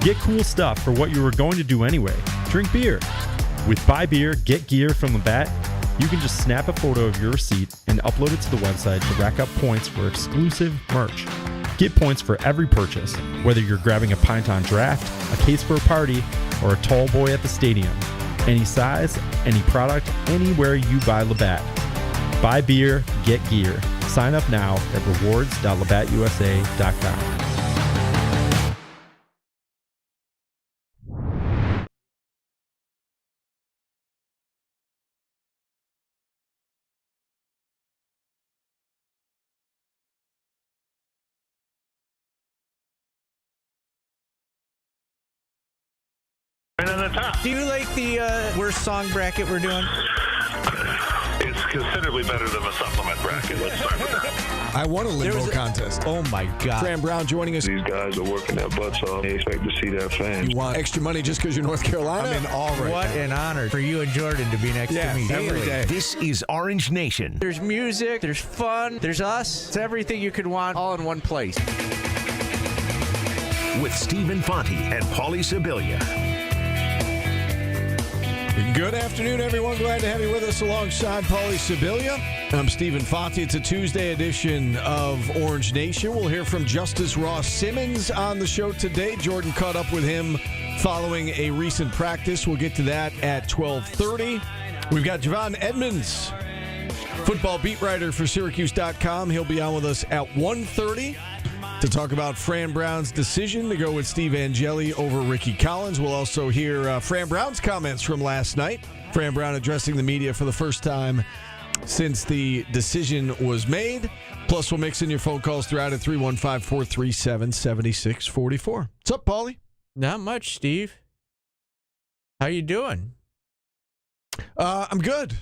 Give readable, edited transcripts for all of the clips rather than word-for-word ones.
Get cool stuff for what you were going to do anyway. Drink beer. With Buy Beer, Get Gear from Labatt, you can just snap a photo of your receipt and upload it to the website to rack up points for exclusive merch. Get points for every purchase, whether you're grabbing a pint on draft, a case for a party, or a tall boy at the stadium. Any size, any product, anywhere you buy Labatt. Buy beer, get gear. Sign up now at rewards.labattusa.com. Right on the top. Do you like the worst song bracket we're doing? It's considerably better than the supplement bracket. Let's start with that. I won a limbo contest. Oh, my God. Fran Brown joining us. These guys are working their butts off. They expect to see their fans. You want extra money just because you're North Carolina? I'm in all right What now. an honor for you and Jordan to be next to me. Every day. This is Orange Nation. There's music, there's fun, there's us. It's everything you could want all in one place. With Stephen Fonte and Paulie Sibilia. Good afternoon, everyone. Glad to have you with us alongside Paulie Sibilia. I'm Stephen Fonte. It's a Tuesday edition of Orange Nation. We'll hear from Justice Ross Simmons on the show today. Jordan caught up with him following a recent practice. We'll get to that at 12:30. We've got Javon Edmonds, football beat writer for Syracuse.com. He'll be on with us at 1:30 to talk about Fran Brown's decision to go with Steve Angeli over Ricky Collins. We'll also hear Fran Brown's comments from last night. Fran Brown addressing the media for the first time since the decision was made. Plus, we'll mix in your phone calls throughout at 315-437-7644. What's up, Paulie? Not much, Steve. How you doing? I'm good.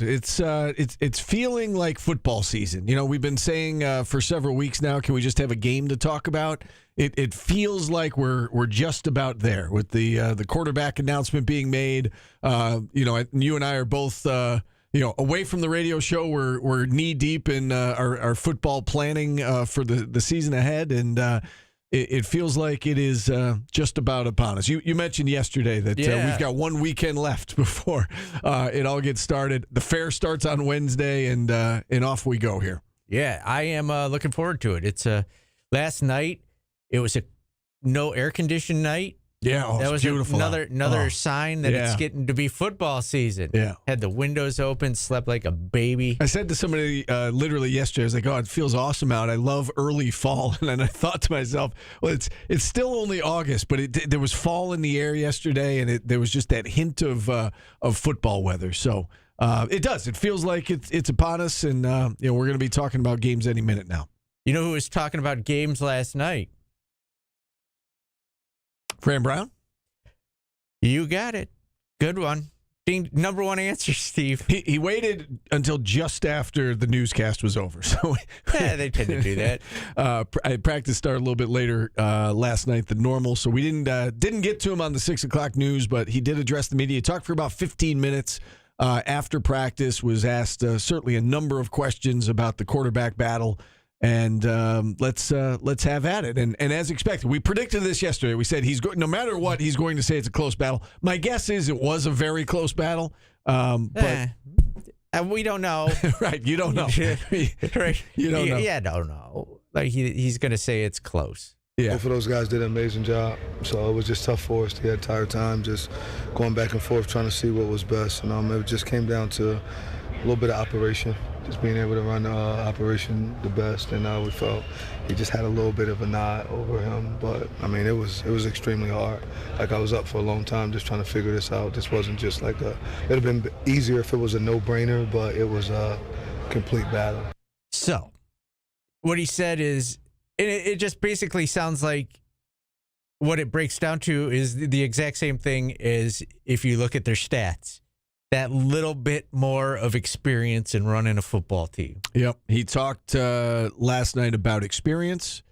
It's feeling like football season. You know, we've been saying for several weeks now, can we just have a game to talk about? It feels like we're just about there with the quarterback announcement being made. You and I are both away from the radio show. We're knee deep in our football planning for the season ahead, and it feels like it is just about upon us. You mentioned yesterday that we've got one weekend left before it all gets started. The fair starts on Wednesday, and off we go here. Yeah, I am looking forward to it. It's last night. It was a no air conditioned night. Yeah, that was beautiful. Another sign that it's getting to be football season. Yeah, had the windows open, slept like a baby. I said to somebody literally yesterday, I was like, "Oh, it feels awesome out. I love early fall." And then I thought to myself, "Well, it's still only August, but there was fall in the air yesterday, and there was just that hint of football weather." So it does. It feels like it's upon us, and we're going to be talking about games any minute now. You know who was talking about games last night? Fran Brown? You got it. Good one. Number one answer, Steve. He waited until just after the newscast was over. So they tend to do that. Practice started a little bit later last night than normal, so we didn't get to him on the 6 o'clock news, but he did address the media. He talked for about 15 minutes after practice, was asked certainly a number of questions about the quarterback battle. And let's have at it. And as expected, we predicted this yesterday. We said no matter what, he's going to say it's a close battle. My guess is it was a very close battle. But we don't know. Right, you don't know. Right. You don't know. Yeah, don't know. Like he's going to say it's close. Yeah. Both of those guys did an amazing job. So it was just tough for us the entire time, just going back and forth, trying to see what was best. And it just came down to a little bit of operation. Just being able to run the operation the best, and we felt he just had a little bit of a nod over him. But I mean, it was extremely hard. Like I was up for a long time just trying to figure this out. This wasn't just like it'd have been easier if it was a no-brainer, but it was a complete battle. So, what he said is, it just basically sounds like what it breaks down to is the exact same thing as if you look at their stats. That little bit more of experience in running a football team. Yep. He talked last night about experience.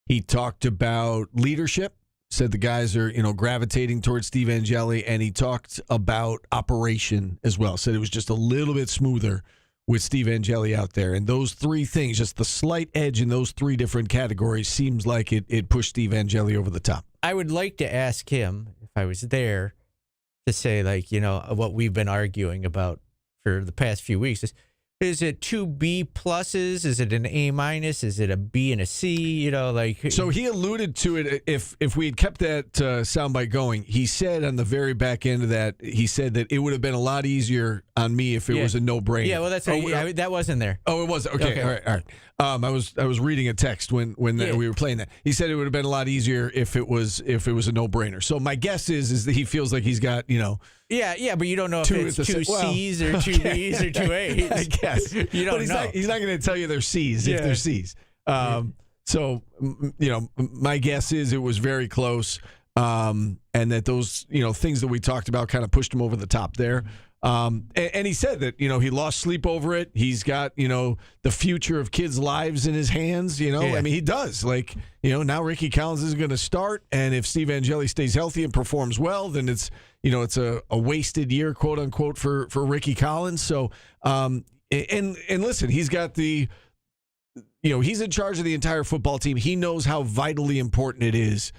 He talked about leadership. Said the guys are, gravitating towards Steve Angeli, and he talked about operation as well. Said it was just a little bit smoother with Steve Angeli out there. And those three things, just the slight edge in those three different categories, seems like it pushed Steve Angeli over the top. I would like to ask him, if I was there, to say, like, what we've been arguing about for the past few weeks is it 2 B pluses? Is it an A minus? Is it a B and a C? So he alluded to it. If we had kept that soundbite going, he said on the very back end of that, he said that it would have been a lot easier on me if it was a no-brainer. Yeah, well, that's right. That wasn't there. Oh, it was okay. All right. I was reading a text when we were playing that. He said it would have been a lot easier if it was a no-brainer. So my guess is that he feels like he's got Yeah, but you don't know if it's 2 C's or 2 B's or 2 A's. I guess. You don't know. He's not going to tell you they're C's if they're C's. So, my guess is it was very close, and that those, things that we talked about kind of pushed him over the top there. And he said that, he lost sleep over it. He's got, the future of kids' lives in his hands, I mean, he does. Like, now Ricky Collins is going to start, and if Steve Angeli stays healthy and performs well, then it's a wasted year, quote unquote, for Ricky Collins. So, and listen, he's got he's in charge of the entire football team. He knows how vitally important it is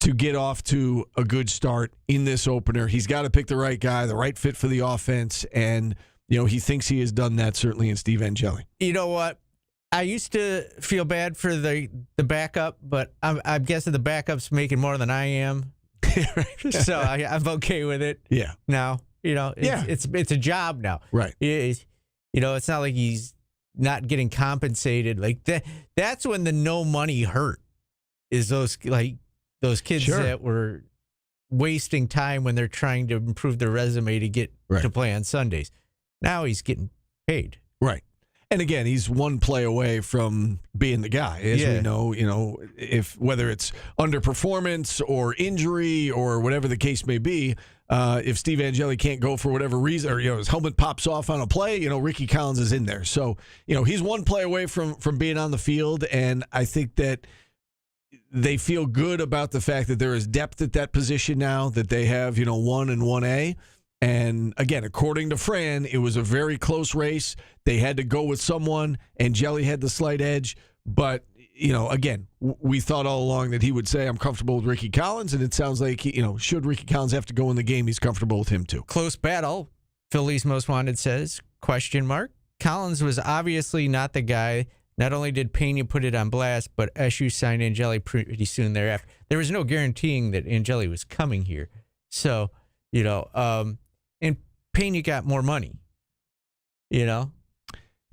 to get off to a good start in this opener. He's got to pick the right guy, the right fit for the offense, and he thinks he has done that certainly in Steve Angeli. You know what? I used to feel bad for the backup, but I'm guessing the backup's making more than I am. So I'm okay with it. Yeah. Now, it's a job now. Right. It's not like he's not getting compensated. Like that's when the no money hurt, is those kids that were wasting time when they're trying to improve their resume to get to play on Sundays. Now he's getting paid. Right. And again, he's one play away from being the guy, as we know, if whether it's underperformance or injury or whatever the case may be, if Steve Angeli can't go for whatever reason, or his helmet pops off on a play, Ricky Collins is in there. So, he's one play away from being on the field, and I think that they feel good about the fact that there is depth at that position now, that they have, 1 and 1A. And again, according to Fran, it was a very close race. They had to go with someone, and Jelly had the slight edge. But, again, we thought all along that he would say, I'm comfortable with Ricky Collins, and it sounds like, should Ricky Collins have to go in the game, he's comfortable with him too. Close battle, Philly's Most Wanted says, ? Collins was obviously not the guy. Not only did Pena put it on blast, but SU signed Angeli pretty soon thereafter. There was no guaranteeing that Angeli was coming here. So, and Pena got more money, He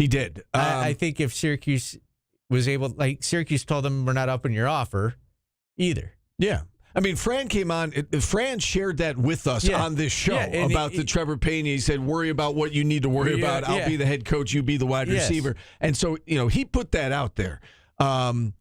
did. I think if Syracuse was able, Syracuse told them, we're not upping your offer either. Yeah. I mean, Fran came on. Fran shared that with us on this show about the Trevor Pena. He said, worry about what you need to worry about. I'll be the head coach. You be the wide receiver. And so, he put that out there. I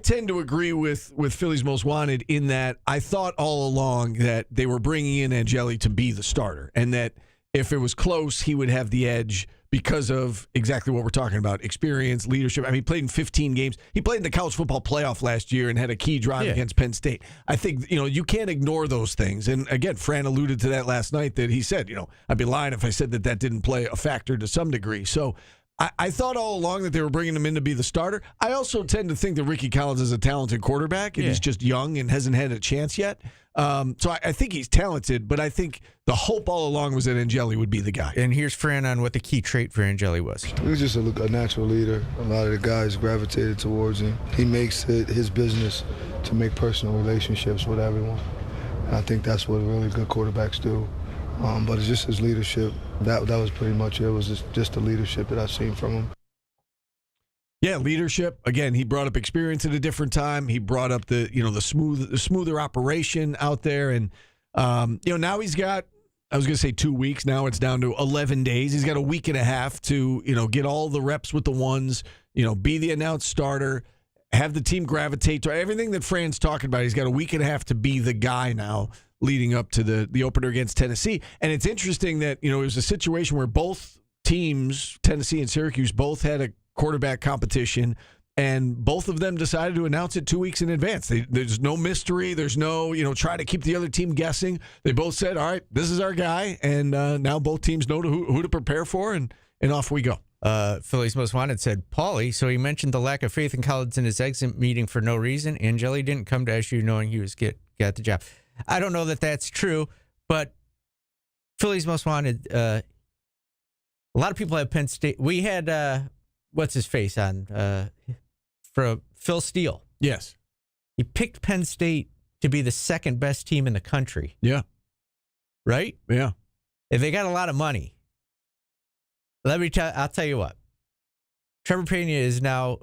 tend to agree with Philly's Most Wanted in that I thought all along that they were bringing in Angeli to be the starter, and that if it was close, he would have the edge because of exactly what we're talking about, experience, leadership. I mean, he played in 15 games. He played in the college football playoff last year and had a key drive against Penn State. I think, you can't ignore those things. And again, Fran alluded to that last night, that he said, I'd be lying if I said that didn't play a factor to some degree. So I thought all along that they were bringing him in to be the starter. I also tend to think that Ricky Collins is a talented quarterback, and he's just young and hasn't had a chance yet. So I think he's talented, but I think the hope all along was that Angeli would be the guy. And here's Fran on what the key trait for Angeli was. He was just a natural leader. A lot of the guys gravitated towards him. He makes it his business to make personal relationships with everyone. And I think that's what really good quarterbacks do. But it's just his leadership. That was pretty much it. It was just the leadership that I've seen from him. Yeah, leadership. Again, he brought up experience at a different time. He brought up the smoother operation out there, and now he's got, I was going to say 2 weeks. Now it's down to 11 days. He's got a week and a half to get all the reps with the ones. Be the announced starter, have the team gravitate to everything that Fran's talking about. He's got a week and a half to be the guy now, leading up to the opener against Tennessee. And it's interesting that it was a situation where both teams, Tennessee and Syracuse, both had a quarterback competition, And both of them decided to announce it 2 weeks in advance. There's no mystery. There's no, try to keep the other team guessing. They both said, all right, this is our guy. And now both teams know who to prepare for, and off we go. Philly's Most Wanted said, Paulie, so he mentioned the lack of faith in Collins in his exit meeting for no reason. Angeli didn't come to SU knowing he was got the job. I don't know that that's true, but Philly's Most Wanted, a lot of people have Penn State. We had, what's his face on, for Phil Steele. Yes. He picked Penn State to be the second best team in the country. Yeah. Right? Yeah. If they got a lot of money. I'll tell you what. Trevor Pena is now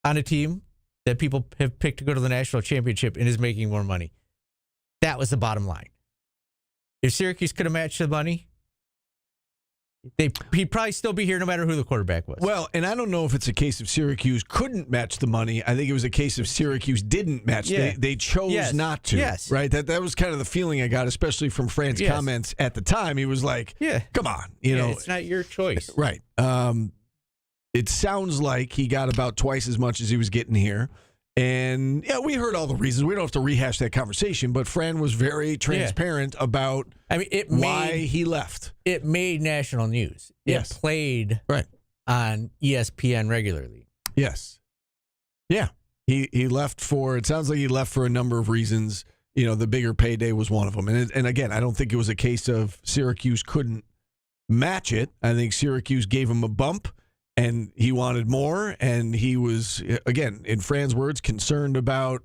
on a team that people have picked to go to the national championship and is making more money. That was the bottom line. If Syracuse could have matched the money, he'd probably still be here no matter who the quarterback was. Well, and I don't know if it's a case of Syracuse couldn't match the money. I think it was a case of Syracuse didn't match. Yeah. They chose not to. Yes. Right? That was kind of the feeling I got, especially from Fran's comments at the time. He was like, come on. It's not your choice. Right. It sounds like he got about twice as much as he was getting here. And, we heard all the reasons. We don't have to rehash that conversation, but Fran was very transparent about why he left. It made national news. Yes. It played right on ESPN regularly. Yes. Yeah. He left it sounds like he left for a number of reasons. The bigger payday was one of them. And again, I don't think it was a case of Syracuse couldn't match it. I think Syracuse gave him a bump. And he wanted more, and he was, again, in Fran's words, concerned about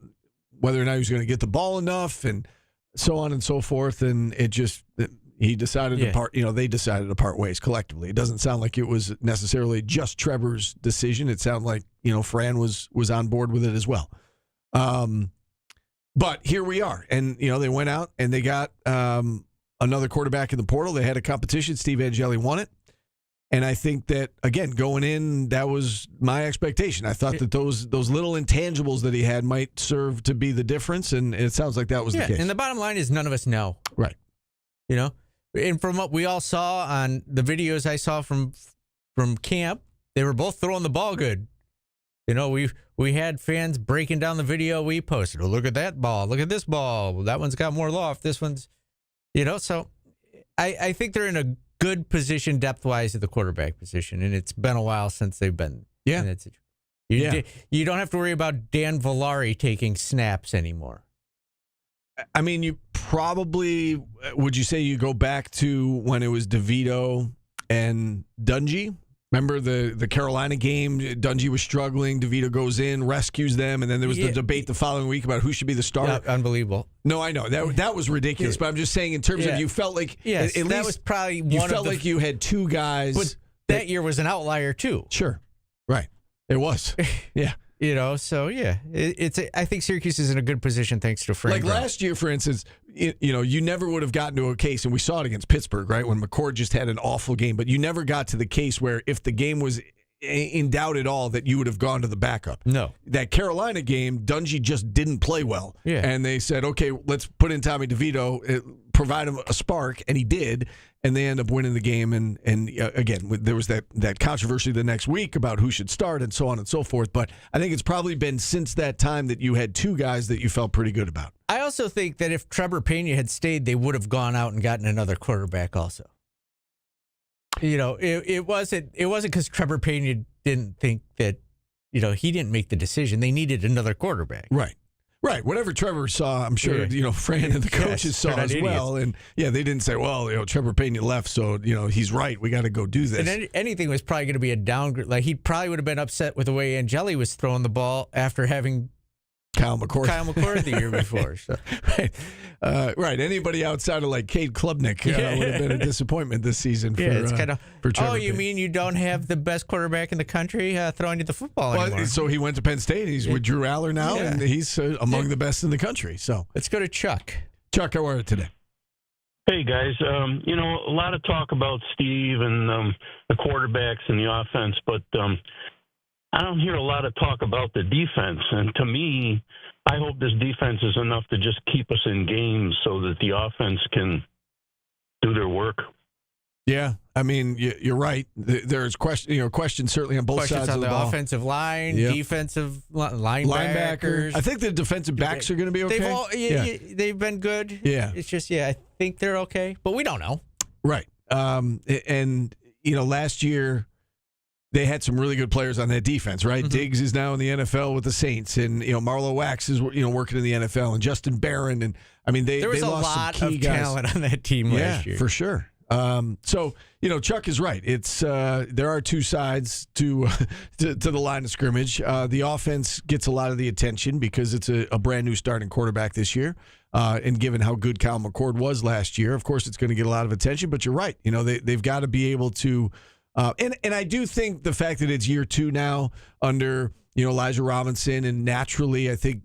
whether or not he was going to get the ball enough and so on and so forth. And he decided to part, they decided to part ways collectively. It doesn't sound like it was necessarily just Trevor's decision. It sounded like, Fran was on board with it as well. But here we are. And, they went out and they got another quarterback in the portal. They had a competition. Steve Angeli won it. And I think that, again, going in, that was my expectation. I thought that those little intangibles that he had might serve to be the difference, and it sounds like that was the case. And the bottom line is none of us know. Right. And from what we all saw on the videos I saw from camp, they were both throwing the ball good. We had fans breaking down the video we posted. Oh, look at that ball. Look at this ball. Well, that one's got more loft. This one's, so I think they're in a good position depth-wise at the quarterback position, and it's been a while since they've been. Yeah. You don't have to worry about Dan Villari taking snaps anymore. I mean, you probably, would you say you go back to when it was DeVito and Dungy? Remember the Carolina game? Dungy was struggling. DeVito goes in, rescues them, and then there was the debate the following week about who should be the starter. Yeah, unbelievable. No, I know that was ridiculous. But I'm just saying, in terms of you felt like at least that was probably you felt like you had two guys. But that year was an outlier too. Sure, right. It was. Yeah. I think Syracuse is in a good position thanks to Fran Brown. Last year, for instance, you never would have gotten to a case, and we saw it against Pittsburgh, right, when McCord just had an awful game, but you never got to the case where if the game was in doubt at all that you would have gone to the backup. No. That Carolina game, Dungy just didn't play well. Yeah. And they said, okay, let's put in Tommy DeVito, provide him a spark, and he did, and they end up winning the game. And again, there was that controversy the next week about who should start and so on and so forth. But I think it's probably been since that time that you had two guys that you felt pretty good about. I also think that if Trevor Pena had stayed, they would have gone out and gotten another quarterback also. It wasn't because Trevor Pena didn't think that, he didn't make the decision. They needed another quarterback. Right. Right. Whatever Trevor saw, I'm sure, Fran and the coaches saw as well. And, they didn't say, well, Trevor Pena left, so, he's right. We got to go do this. And anything was probably going to be a downgrade. Like, he probably would have been upset with the way Angeli was throwing the ball after having Kyle McCord the year before. So. Right. Anybody outside of like Cade Klubnik would have been a disappointment this season for Trevor you Pena. mean you don't have the best quarterback in the country throwing you the football anymore? So he went to Penn State. He's with Drew Aller now, and he's among the best in the country. So let's go to Chuck. Chuck, how are you today? Hey, guys. A lot of talk about Steve and the quarterbacks and the offense, but I don't hear a lot of talk about the defense. And to me, I hope this defense is enough to just keep us in games so that the offense can do their work. Yeah, I mean, you're right. There's questions certainly on both sides of the ball. Offensive line, defensive linebackers. I think the defensive backs are going to be okay. They've been good. Yeah. It's just, I think they're okay, but we don't know. Right. And, last year they had some really good players on that defense, right? Mm-hmm. Diggs is now in the NFL with the Saints, and, Marlo Wax is, working in the NFL, and Justin Barron. And, I mean, there was a lot of talent on that team last year. Yeah, for sure. So Chuck is right. It's there are two sides to the line of scrimmage. The offense gets a lot of the attention because it's a brand new starting quarterback this year. And given how good Kyle McCord was last year, of course it's going to get a lot of attention. But you're right. They've got to be able to. And I do think the fact that it's year 2 now under Elijah Robinson, and naturally I think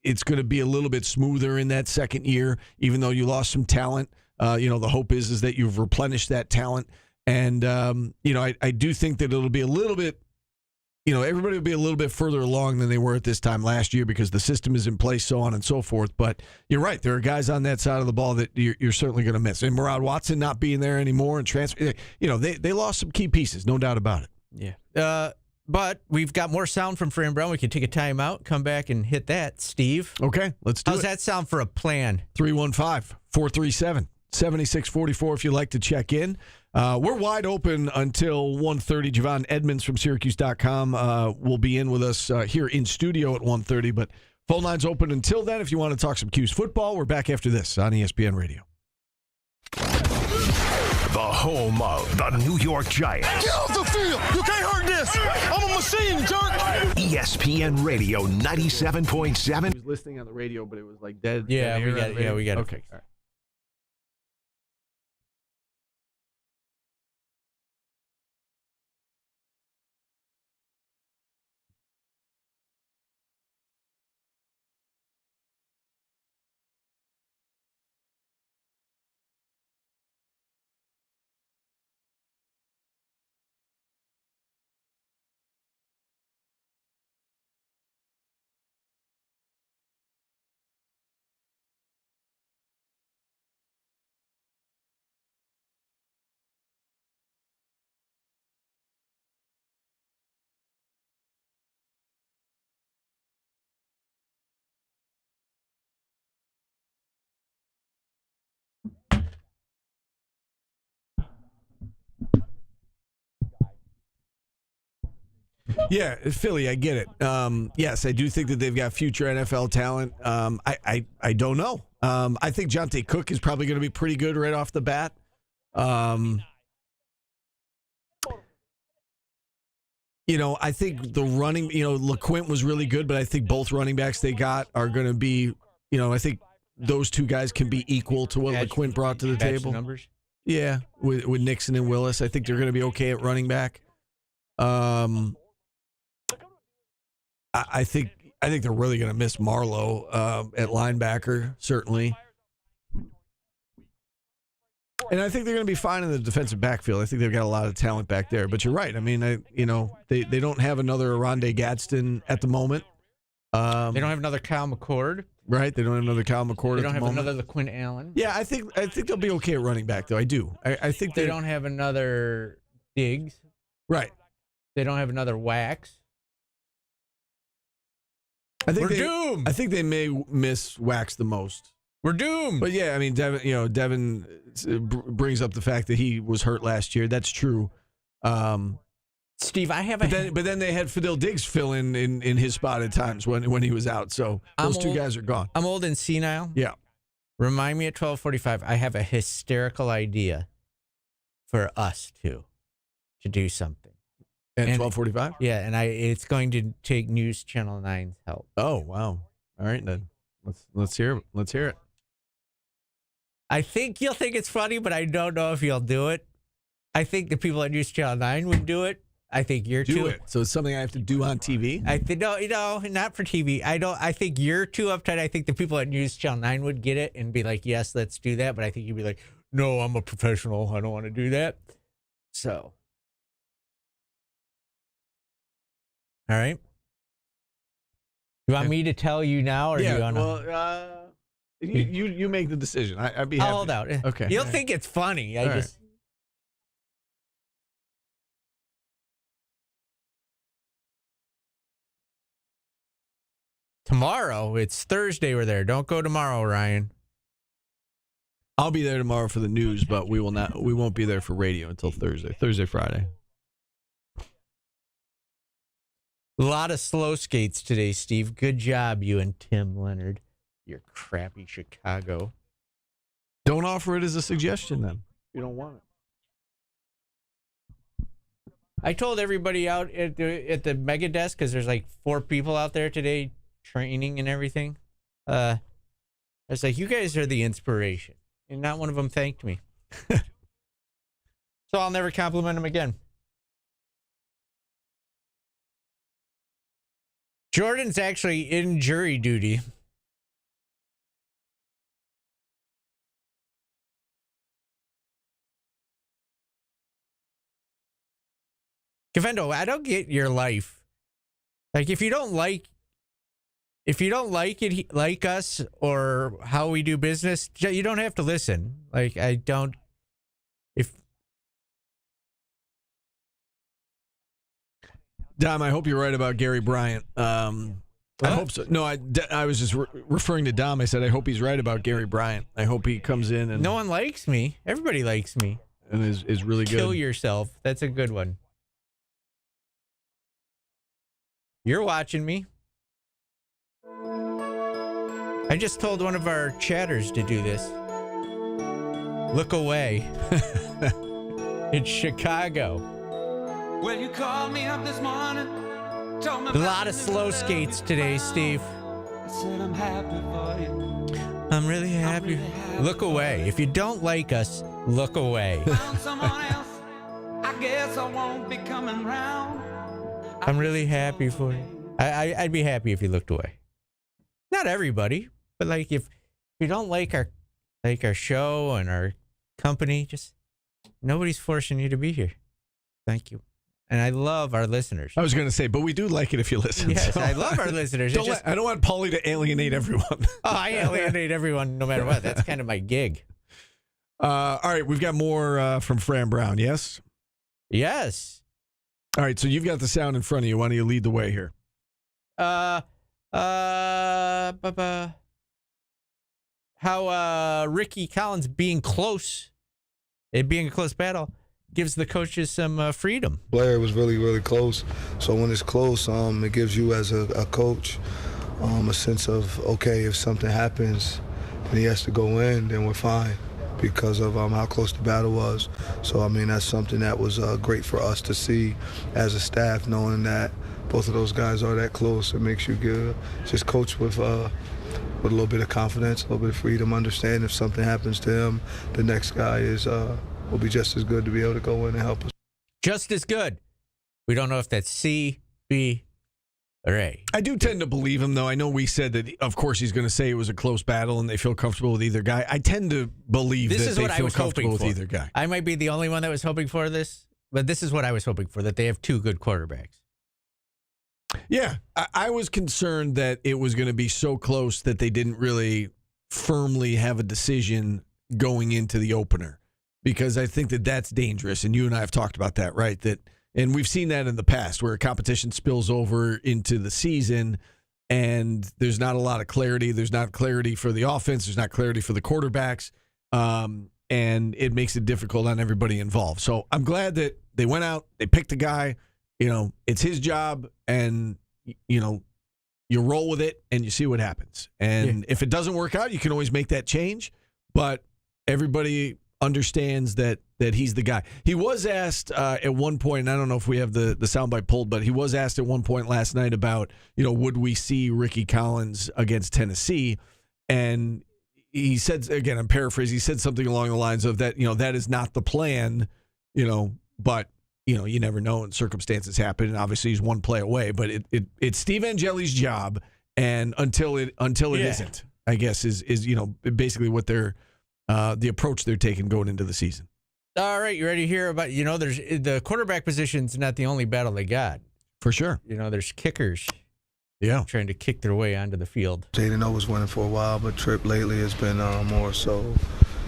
it's going to be a little bit smoother in that second year, even though you lost some talent. The hope is that you've replenished that talent. And, I do think that it'll be a little bit, everybody will be a little bit further along than they were at this time last year because the system is in place, so on and so forth. But you're right. There are guys on that side of the ball that you're certainly going to miss. And Murad Watson not being there anymore and transfer, they lost some key pieces, no doubt about it. Yeah. But we've got more sound from Fran Brown. We can take a timeout, come back and hit that. Steve. Okay, let's do it. How's that sound for a plan? 315-437-7644 if you'd like to check in. We're wide open until 1:30. Javon Edmonds from Syracuse.com will be in with us here in studio at 1:30. But phone line's open until then if you want to talk some Q's football. We're back after this on ESPN Radio. The home of the New York Giants. Get off the field! You can't hurt this! I'm a machine, jerk! ESPN Radio 97.7. He was listening on the radio, but it was like dead. Yeah, we got it. Okay. All right. Yeah, Philly, I get it. Yes, I do think that they've got future NFL talent. I don't know. I think Jonte Cook is probably going to be pretty good right off the bat. I think the running, LeQuint was really good, but I think both running backs they got are going to be, I think those two guys can be equal to what LeQuint brought to the table. Numbers. Yeah, with Nixon and Willis. I think they're going to be okay at running back. I think they're really going to miss Marlowe at linebacker, certainly. And I think they're going to be fine in the defensive backfield. I think they've got a lot of talent back there. But you're right. I mean, they don't have another Rondé Gadsden at the moment. They don't have another Kyle McCord. Right. They don't have another Kyle McCord. They don't have moment. another LaQuint Allen. Yeah, I think they'll be okay at running back, though. I do. I think they don't have another Diggs. Right. They don't have another Wax. We're doomed. I think they may miss Wax the most. We're doomed. But yeah, I mean, Devin brings up the fact that he was hurt last year. That's true. Steve, I have but then they had Fadil Diggs fill in his spot at times when he was out. So those two guys are gone. I'm old and senile. Yeah. Remind me at 12:45. I have a hysterical idea for us to do something. At 12:45? Yeah, and it's going to take News Channel 9's help. Oh, wow. All right, then. Let's hear it. Let's hear it. I think you'll think it's funny, but I don't know if you'll do it. I think the people at News Channel 9 would do it. I think you're do it. So it's something I have to do on TV? I think no, not for TV. I think you're too uptight. I think the people at News Channel 9 would get it and be like, "Yes, let's do that." But I think you'd be like, "No, I'm a professional. I don't want to do that." So, all right. You want me to tell you now, or yeah? you want to? Well, you make the decision. I'd be happy. I'll hold out. Okay. You'll think it's funny. I just. Tomorrow, it's Thursday. We're there. Don't go tomorrow, Ryan. I'll be there tomorrow for the news, but we won't be there for radio until Thursday, Friday. A lot of slow skates today, Steve. Good job, you and Tim Leonard. Your crappy Chicago. Don't offer it as a suggestion then. You don't want it. I told everybody out at the mega desk, because there's like 4 people out there today training and everything. I was like, you guys are the inspiration. And not one of them thanked me. So I'll never compliment them again. Jordan's actually in jury duty. Kevendo, I don't get your life. Like, if you don't like it, like us or how we do business, you don't have to listen. Like, I don't. Dom, I hope you're right about Gary Bryant. I hope so. No, I was just referring to Dom. I said I hope he's right about Gary Bryant. I hope he comes in and no one likes me. Everybody likes me. And is really good. Kill yourself. That's a good one. You're watching me. I just told one of our chatters to do this. Look away. It's Chicago. Well, you called me up this morning. Told me a lot of slow skates today, Steve. I said I'm happy for you. I'm really happy. Look away. If you don't like us, look away. Found someone else. I guess I won't be coming round. I'm really happy for you. I'd be happy if you looked away. Not everybody, but like if you don't like our show and our company, just nobody's forcing you to be here. Thank you. And I love our listeners. I was going to say, but we do like it if you listen. Yes, so. I love our listeners. I don't want Paulie to alienate everyone. Oh, I alienate everyone no matter what. That's kind of my gig. All right, we've got more from Fran Brown, yes? Yes. All right, so you've got the sound in front of you. Why don't you lead the way here? How Ricky Collins being close, it being a close battle, gives the coaches some freedom. Blair was really, really close. So when it's close, it gives you as a coach a sense of, okay, if something happens and he has to go in, then we're fine because of how close the battle was. So, I mean, that's something that was great for us to see as a staff, knowing that both of those guys are that close. It makes you good. Just coach with a little bit of confidence, a little bit of freedom, understand if something happens to him, the next guy will be just as good to be able to go in and help us. Just as good. We don't know if that's C, B, or A. I do tend to believe him, though. I know we said that, of course, he's going to say it was a close battle and they feel comfortable with either guy. I tend to believe that they feel comfortable with either guy. I might be the only one that was hoping for this, but this is what I was hoping for, that they have 2 good quarterbacks. Yeah, I was concerned that it was going to be so close that they didn't really firmly have a decision going into the opener, because I think that that's dangerous, and you and I have talked about that, right? And we've seen that in the past where a competition spills over into the season and there's not a lot of clarity. There's not clarity for the offense. There's not clarity for the quarterbacks, and it makes it difficult on everybody involved. So I'm glad that they went out, they picked a guy. You know, it's his job, and, you know, you roll with it and you see what happens. And if it doesn't work out, you can always make that change. But everybody understands that he's the guy. He was asked at one point, and I don't know if we have the soundbite pulled, but he was asked at one point last night about, you know, would we see Ricky Collins against Tennessee? And he said, again, I'm paraphrasing, he said something along the lines of that, you know, that is not the plan, you know, but you know, you never know, and circumstances happen, and obviously he's one play away. But it's Steve Angeli's job, and until it isn't, I guess is you know, basically what they're the approach they're taking going into the season. All right, you ready to hear about? You know, there's the quarterback position's not the only battle they got. For sure. You know, there's kickers. Yeah, trying to kick their way onto the field. Jaden was winning for a while, but Tripp lately has been more so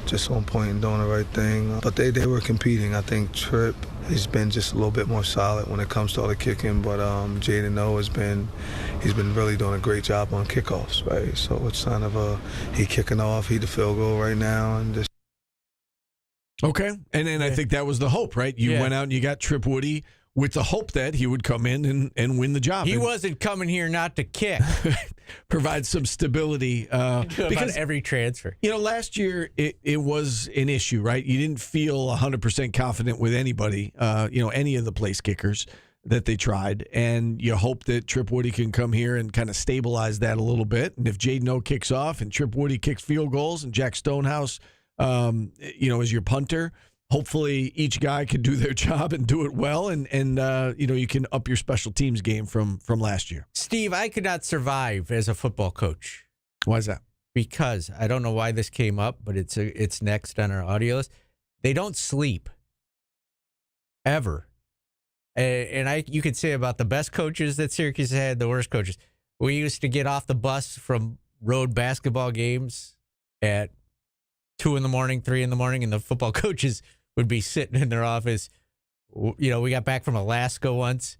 just on point and doing the right thing. But they were competing. I think Tripp, he's been just a little bit more solid when it comes to all the kicking. But Jaden O he's been really doing a great job on kickoffs, right? So it's kind of he kicking off, he the field goal right now, and just. Okay, and then I think that was the hope, right? You went out and you got Tripp Woody with the hope that he would come in and win the job. He wasn't coming here not to kick. Provide some stability. Because every transfer. Last year it was an issue, right? You didn't feel 100% confident with anybody, any of the place kickers that they tried. And you hope that Tripp Woody can come here and kind of stabilize that a little bit. And if Jaden O kicks off and Tripp Woody kicks field goals and Jack Stonehouse, is your punter, hopefully each guy can do their job and do it well, and you can up your special teams game from last year. Steve, I could not survive as a football coach. Why is that? Because I don't know why this came up, but it's next on our audio list. They don't sleep ever, and you could say about the best coaches that Syracuse had, the worst coaches. We used to get off the bus from road basketball games at 2 a.m, 3 a.m, and the football coaches would be sitting in their office. We got back from Alaska once.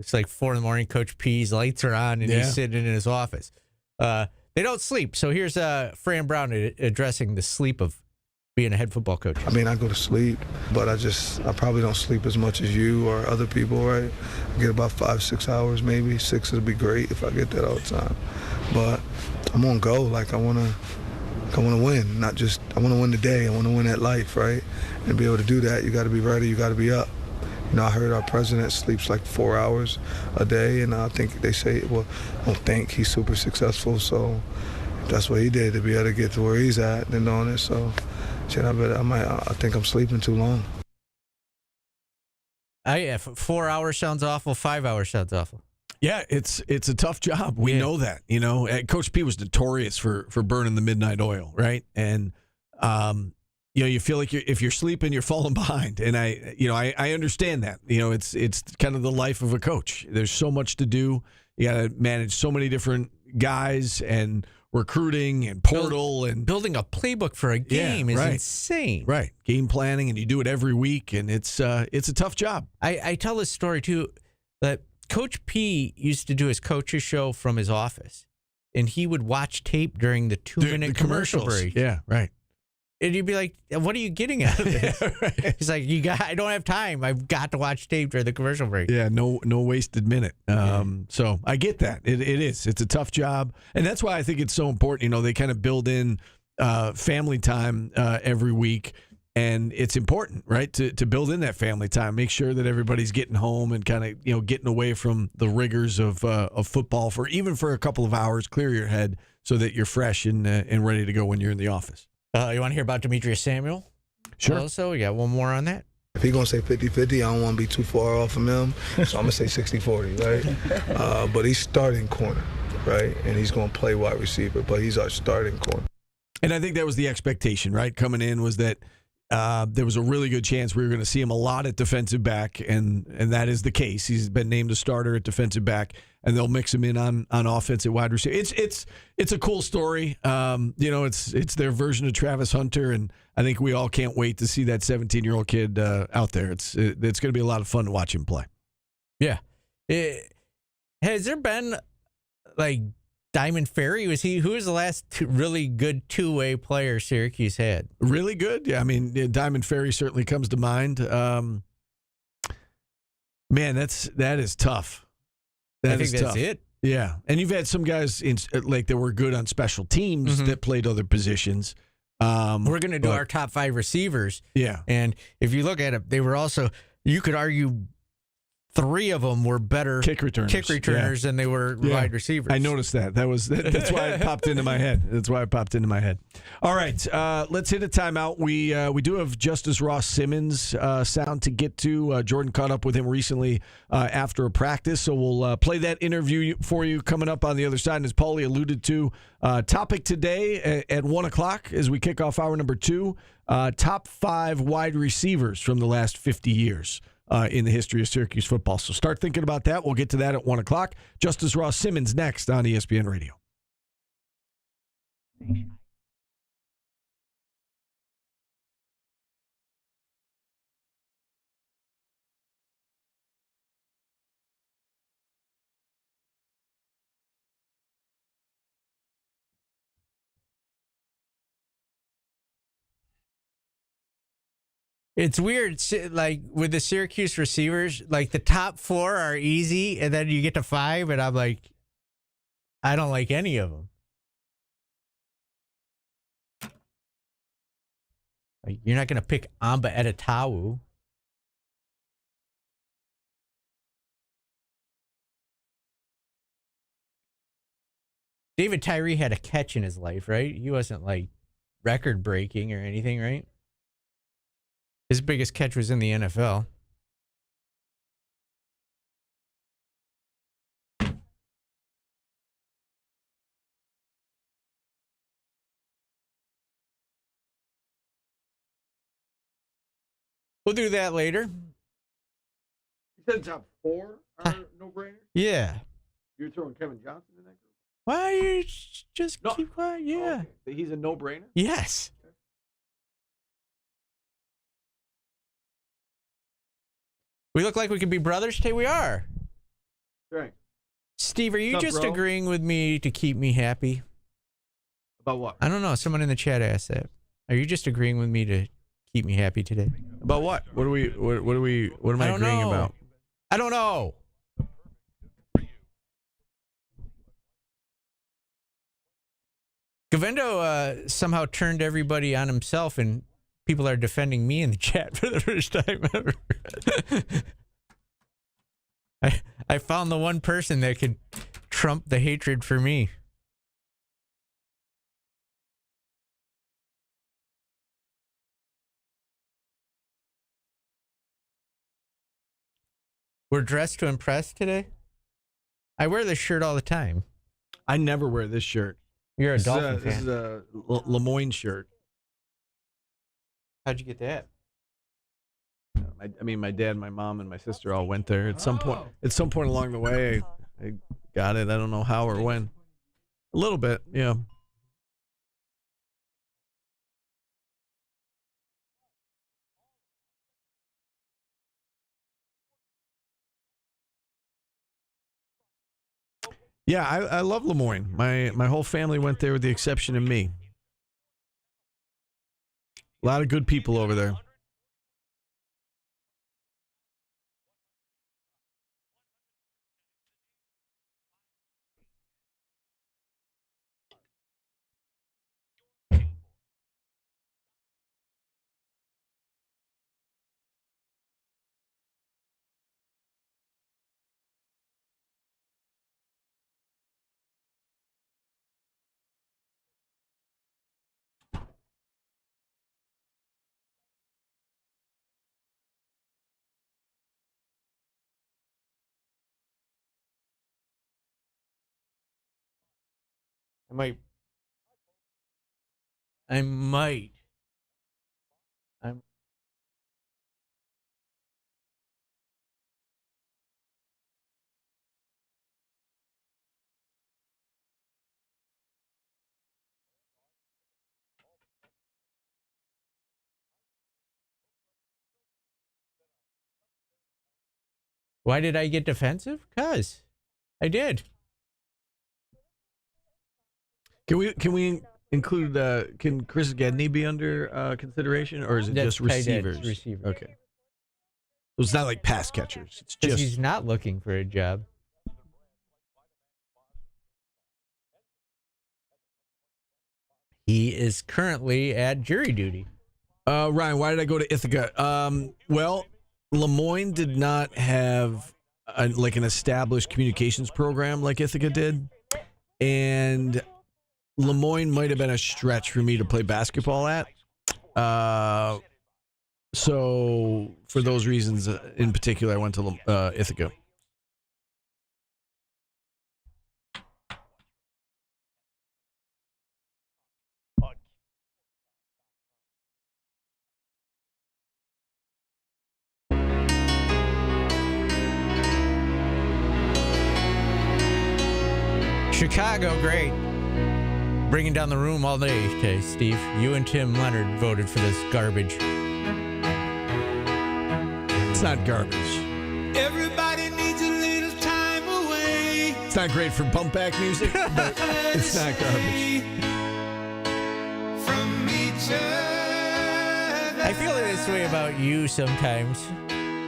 It's like 4 a.m. Coach P's lights are on, and he's sitting in his office. They don't sleep. So here's Fran Brown addressing the sleep of being a head football coach. I mean, I go to sleep, but I probably don't sleep as much as you or other people, right? I get about 5-6 hours, maybe. 6 would be great if I get that all the time. But I'm on go. Like, I want to win, not just, I want to win the day. I want to win at life, right? And to be able to do that, you got to be ready, you got to be up. I heard our president sleeps like 4 hours a day, and I think they say, I don't think he's super successful, so that's what he did to be able to get to where he's at and doing it. So, I think I'm sleeping too long. 4 hours sounds awful, 5 hours sounds awful. Yeah, it's a tough job. We know that. Coach P was notorious for burning the midnight oil, right? And you feel like if you're sleeping, you're falling behind. And I understand that. It's kind of the life of a coach. There's so much to do. You got to manage so many different guys and recruiting and portal and building a playbook for a game is insane. Right, game planning, and you do it every week, and it's a tough job. I tell this story too that Coach P used to do his coach's show from his office, and he would watch tape during the 2-minute commercial break. Yeah, right. And you'd be like, "What are you getting out of this?" Right. He's like, I don't have time. I've got to watch tape during the commercial break." Yeah, no wasted minute. So I get that. It's a tough job, and that's why I think it's so important. They kind of build in family time every week. And it's important, right, to build in that family time. Make sure that everybody's getting home and kind of getting away from the rigors of football for a couple of hours. Clear your head so that you're fresh and ready to go when you're in the office. You want to hear about Demetrius Samuel? Sure. Also, we got one more on that. If he's going to say 50-50, I don't want to be too far off from him, so I'm going to say 60-40, right? But he's starting corner, right? And he's going to play wide receiver, but he's our starting corner. And I think that was the expectation, right? Coming in was that there was a really good chance we were going to see him a lot at defensive back, and that is the case. He's been named a starter at defensive back, and they'll mix him in on offense at wide receiver. It's a cool story. It's their version of Travis Hunter, and I think we all can't wait to see that 17-year-old kid out there. It's going to be a lot of fun to watch him play. Yeah. Has there been like Diamond Ferry? Who was the last really good two-way player Syracuse had? Really good? Yeah, I mean, Diamond Ferry certainly comes to mind. Man, that is tough. I think that's it. Yeah, and you've had some guys that were good on special teams that played other positions. We're going to do our top 5 receivers. Yeah, and if you look at it, they were also, you could argue, 3 of them were better kick returners than they were wide receivers. I noticed that. That's why it popped into my head. All right, let's hit a timeout. We do have Justice Ross Simmons sound to get to. Jordan caught up with him recently after a practice, so we'll play that interview for you coming up on the other side. And as Paulie alluded to, topic today at 1 o'clock as we kick off hour number 2, top 5 wide receivers from the last 50 years. In the history of Syracuse football. So start thinking about that. We'll get to that at 1 o'clock. Justice Ross Simmons next on ESPN Radio. It's weird, like with the Syracuse receivers, like the top 4 are easy, and then you get to 5, and I'm like, I don't like any of them. Like, you're not going to pick Amba Editawu. David Tyree had a catch in his life, right? He wasn't like record breaking or anything, right? His biggest catch was in the NFL. We'll do that later. You said top 4 are no-brainers? Yeah. You're throwing Kevin Johnson in that group? Why you just keep quiet? Yeah. Okay. He's a no-brainer? Yes. We look like we could be brothers today. We are. Right. Steve, are you What's up, just bro? agreeing with me to keep me happy? About what? I don't know. Someone in the chat asked that. Are you just agreeing with me to keep me happy today? About what? What am I agreeing about? I don't know. Gavendo somehow turned everybody on himself, and people are defending me in the chat for the first time ever. I found the one person that could trump the hatred for me. We're dressed to impress today? I wear this shirt all the time. I never wear this shirt. You're a This Dolphin fan. This is a Lemoyne shirt. How'd you get that? I mean, my dad, my mom, and my sister all went there at some point. At some point along the way, I got it. I don't know how or when. A little bit, yeah. Yeah, I love Lemoyne. My whole family went there with the exception of me. A lot of good people over there. I might. Why did I get defensive? 'Cause I did. Can we include? Can Chris Gedney be under consideration, or is it That's just receivers? tight ends, receivers. Okay. So it's not like pass catchers. It's Because just he's not looking for a job. He is currently at jury duty. Ryan, why did I go to Ithaca? Well, Lemoyne did not have like an established communications program like Ithaca did, and Lemoyne might have been a stretch for me to play basketball at. So for those reasons in particular, I went to Ithaca. Chicago, great. Bringing down the room all day today, Steve. You and Tim Leonard voted for this garbage. It's not garbage. Everybody needs a little time away. It's not great for bump back music, but it's not garbage. From each other. I feel this way about you sometimes.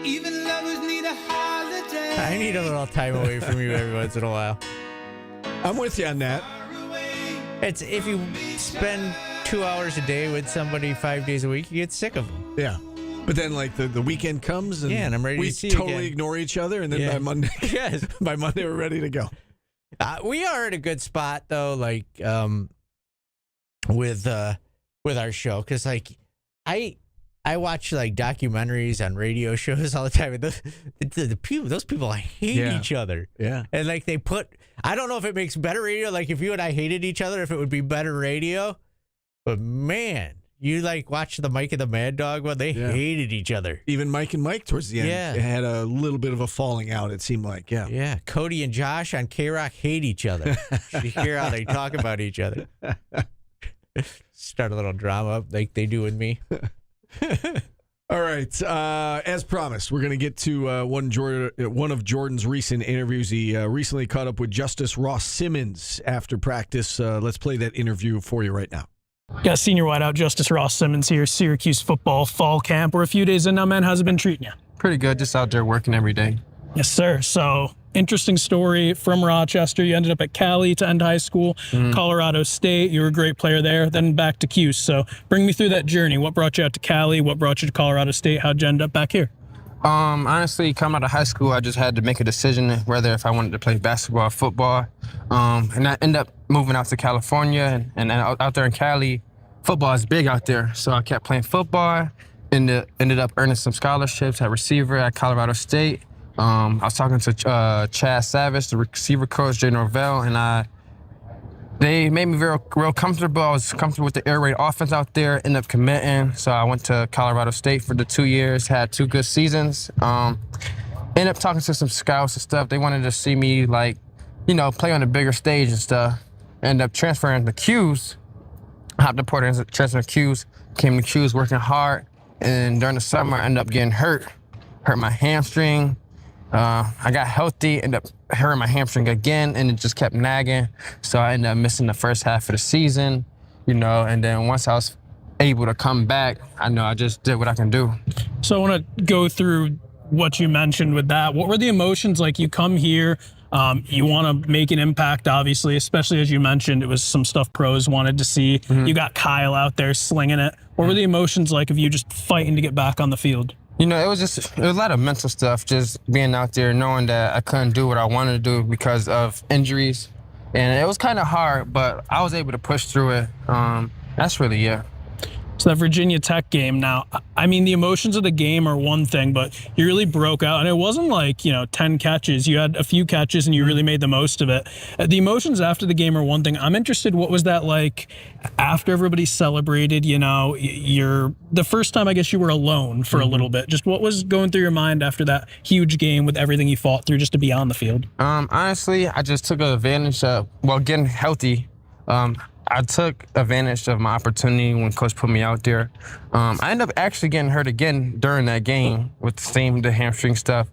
Even lovers need a holiday. I need a little time away from you every once in a while. I'm with you on that. It's if you spend 2 hours a day with somebody 5 days a week, you get sick of them. Yeah. But then, like, the weekend comes, and I'm ready we to see you totally again. ignore each other, and then by Monday, by Monday we're ready to go. We are at a good spot though, like with our show, because like I watch like documentaries on radio shows all the time, and the people, those people hate each other. Yeah, and like I don't know if it makes better radio. Like if you and I hated each other, if it would be better radio. But man, you like watch the Mike and the Mad Dog one. They hated each other. Even Mike and Mike towards the end had a little bit of a falling out, it seemed like. Yeah. Cody and Josh on K-Rock hate each other. You hear how they talk about each other. Start a little drama like they do with me. All right. As promised, we're going to get to one of Jordan's recent interviews. He recently caught up with Justice Ross Simmons after practice. Let's play that interview for you right now. Got senior wideout Justice Ross Simmons here, Syracuse football fall camp. We're a few days in now, man. How's it been treating you? Pretty good. Just out there working every day. Yes, sir. So, interesting story from Rochester. You ended up at Cali to end high school, Colorado State. You were a great player there, then back to Cuse. So, bring me through that journey. What brought you out to Cali? What brought you to Colorado State? How'd you end up back here? Honestly, coming out of high school, I just had to make a decision whether if I wanted to play basketball or football. And I ended up moving out to California, and out there in Cali, football is big out there. So I kept playing football, and ended up earning some scholarships at receiver at Colorado State. I was talking to Chad Savage, the receiver coach, Jay Norvell, and they made me real comfortable. I was comfortable with the air raid offense out there, ended up committing. So I went to Colorado State for the 2 years, had 2 good seasons. Ended up talking to some scouts and stuff. They wanted to see me, like, play on a bigger stage and stuff. Ended up transferring to Cuse. Hopped the porter and transferred to Cuse. Came to Cuse working hard. And during the summer, I ended up getting hurt. Hurt my hamstring. I got healthy, ended up hurting my hamstring again, and it just kept nagging. So I ended up missing the first half of the season, and then once I was able to come back, I know I just did what I can do. So I want to go through what you mentioned with that. What were the emotions like? You come here, you want to make an impact, obviously, especially as you mentioned, it was some stuff pros wanted to see. You got Kyle out there slinging it. What were the emotions like of you just fighting to get back on the field? It was a lot of mental stuff, just being out there, knowing that I couldn't do what I wanted to do because of injuries. And it was kind of hard, but I was able to push through it. That's really it. So that Virginia Tech game now, I mean, the emotions of the game are one thing, but you really broke out. And it wasn't like, 10 catches. You had a few catches and you really made the most of it. The emotions after the game are one thing. I'm interested, what was that like after everybody celebrated? You're the first time, I guess, you were alone for a little bit. Just what was going through your mind after that huge game with everything you fought through just to be on the field? Honestly, I just took advantage of, getting healthy. I took advantage of my opportunity when coach put me out there. I ended up actually getting hurt again during that game with the hamstring stuff.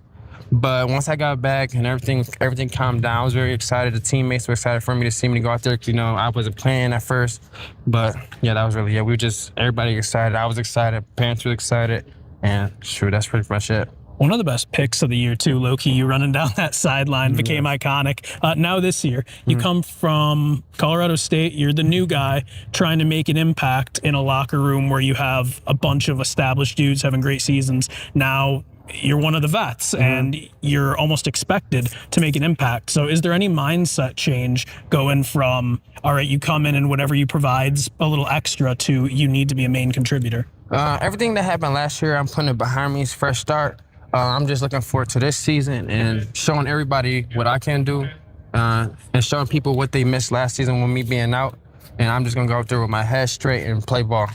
But once I got back and everything calmed down, I was very excited. The teammates were excited for me to see me go out there. I wasn't playing at first. But yeah, that was really it. Everybody excited. I was excited. Parents were excited. And shoot, that's pretty much it. One of the best picks of the year, too, low-key. You running down that sideline became iconic. Now this year, you come from Colorado State. You're the new guy trying to make an impact in a locker room where you have a bunch of established dudes having great seasons. Now you're one of the vets, and you're almost expected to make an impact. So is there any mindset change going from, all right, you come in and whatever you provide's a little extra to you need to be a main contributor? Everything that happened last year, I'm putting it behind me. It's a fresh start. I'm just looking forward to this season and showing everybody what I can do and showing people what they missed last season with me being out. And I'm just going to go out there with my head straight and play ball.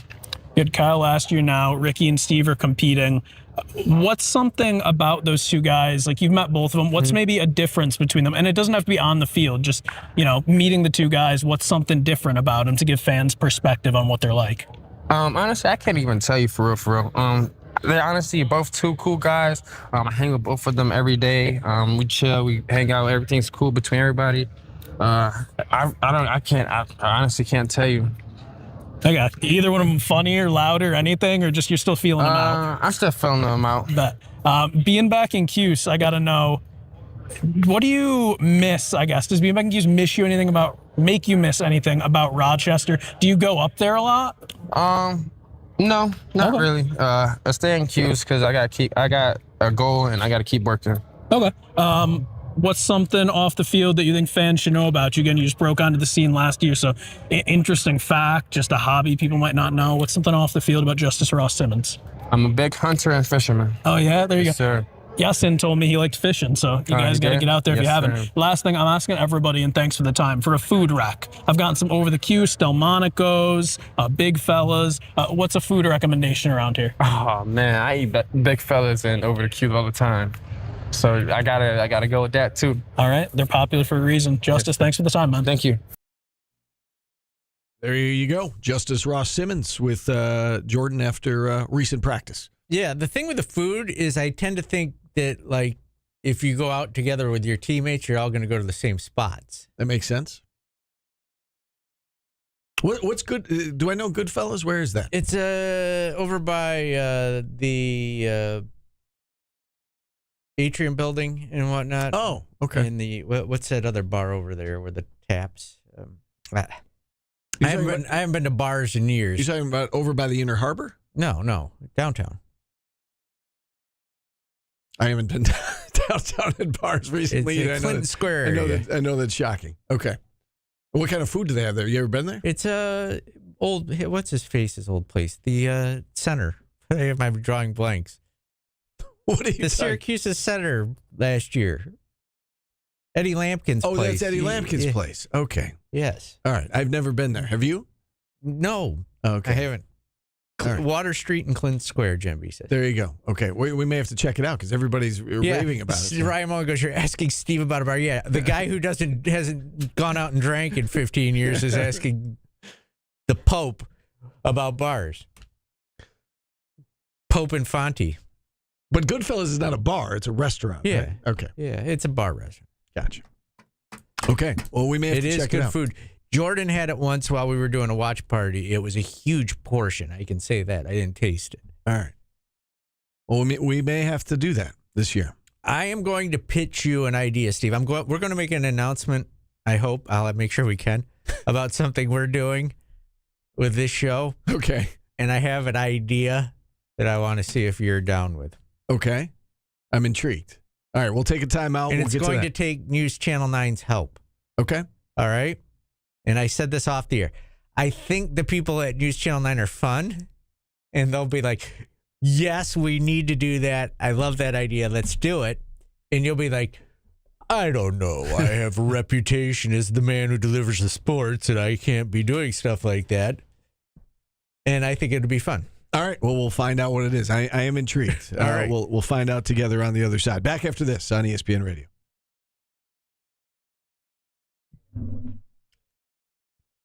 You had Kyle last year now. Ricky and Steve are competing. What's something about those two guys? Like, you've met both of them. What's maybe a difference between them? And it doesn't have to be on the field. Just, meeting the two guys, what's something different about them to give fans perspective on what they're like? Honestly, I can't even tell you for real. They're honestly both two cool guys. I hang with both of them every day. We chill, we hang out, everything's cool between everybody. I honestly can't tell you. Okay. Either one of them funnier, louder, anything, or just you're still feeling them out? I'm still feeling them out. Bet. Being back in Cuse, I got to know, what do you miss, I guess? Does being back in Cuse make you miss anything about Rochester? Do you go up there a lot? No, not really. I stay in Cuse because I got a goal and I got to keep working. Okay. What's something off the field that you think fans should know about you? Again, you just broke onto the scene last year, so interesting fact, just a hobby people might not know. What's something off the field about Justice Ross Simmons? I'm a big hunter and fisherman. Oh, yeah? There you Yes, go. sir. Yasin told me he liked fishing, so you guys got to get out there if you haven't. Sir. Last thing, I'm asking everybody, and thanks for the time, for a food rack. I've gotten some over the Cuse, Delmonico's, Big Fellas. What's a food recommendation around here? Oh, man, I eat big fellas and over the Cube all the time. So I gotta go with that, too. All right, they're popular for a reason. Justice, thanks for the time, man. Thank you. There you go. Justice Ross Simmons with Jordan after recent practice. Yeah, the thing with the food is I tend to think that, like, if you go out together with your teammates, you're all going to go to the same spots. That makes sense. What's good? Do I know Goodfellas? Where is that? It's over by the Atrium building and whatnot. Oh, okay. In the what's that other bar over there where the taps? I haven't been to bars in years. You talking about over by the Inner Harbor? No, downtown. I haven't been downtown at bars recently. It's Clinton Square area. I know that's shocking. Okay. What kind of food do they have there? You ever been there? It's old. What's his face's old place? The center. I have my drawing blanks. What are you? The Syracuse Center last year. Eddie Lampkin's place. Oh, that's Eddie Lampkin's place. Okay. Yes. All right. I've never been there. Have you? No. Okay. I haven't. Right. Water Street and Clinton Square, Jimby said. There you go. Okay. We may have to check it out because everybody's raving about it. Ryan Mullen goes, you're asking Steve about a bar. Yeah. The guy who hasn't gone out and drank in 15 years is asking the Pope about bars. Pope and Fonte. But Goodfellas is not a bar. It's a restaurant. Yeah. Right? Okay. Yeah. It's a bar restaurant. Gotcha. Okay. Well, we may have to check it out. It is good food. Jordan had it once while we were doing a watch party. It was a huge portion. I can say that. I didn't taste it. All right. Well, we may have to do that this year. I am going to pitch you an idea, Steve. We're going to make an announcement. I hope I'll make sure we can about something we're doing with this show. Okay. And I have an idea that I want to see if you're down with. Okay. I'm intrigued. All right. We'll take a time out. And it's going to take News Channel 9's help. Okay. All right. And I said this off the air. I think the people at News Channel 9 are fun. And they'll be like, yes, we need to do that. I love that idea. Let's do it. And you'll be like, I don't know. I have a reputation as the man who delivers the sports, and I can't be doing stuff like that. And I think it'll be fun. All right. Well, we'll find out what it is. I am intrigued. All right. We'll find out together on the other side. Back after this on ESPN Radio.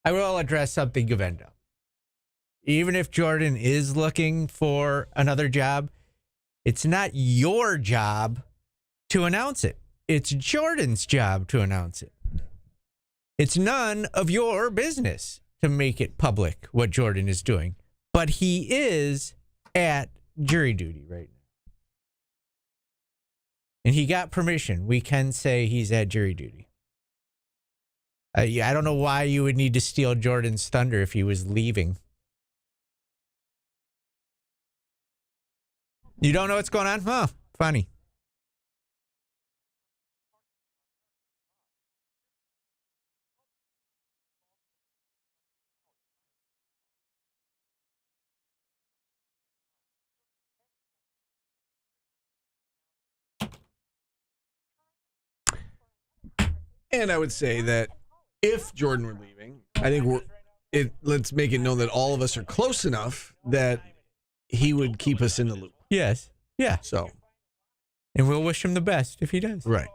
I will address something, Govendo. Even if Jordan is looking for another job, it's not your job to announce it. It's Jordan's job to announce it. It's none of your business to make it public what Jordan is doing. But he is at jury duty right now. And he got permission. We can say he's at jury duty. I don't know why you would need to steal Jordan's thunder if he was leaving. You don't know what's going on? Huh, funny. And I would say that if Jordan were leaving, I think let's make it known that all of us are close enough that he would keep us in the loop. Yes. Yeah. So. And we'll wish him the best if he does. Right.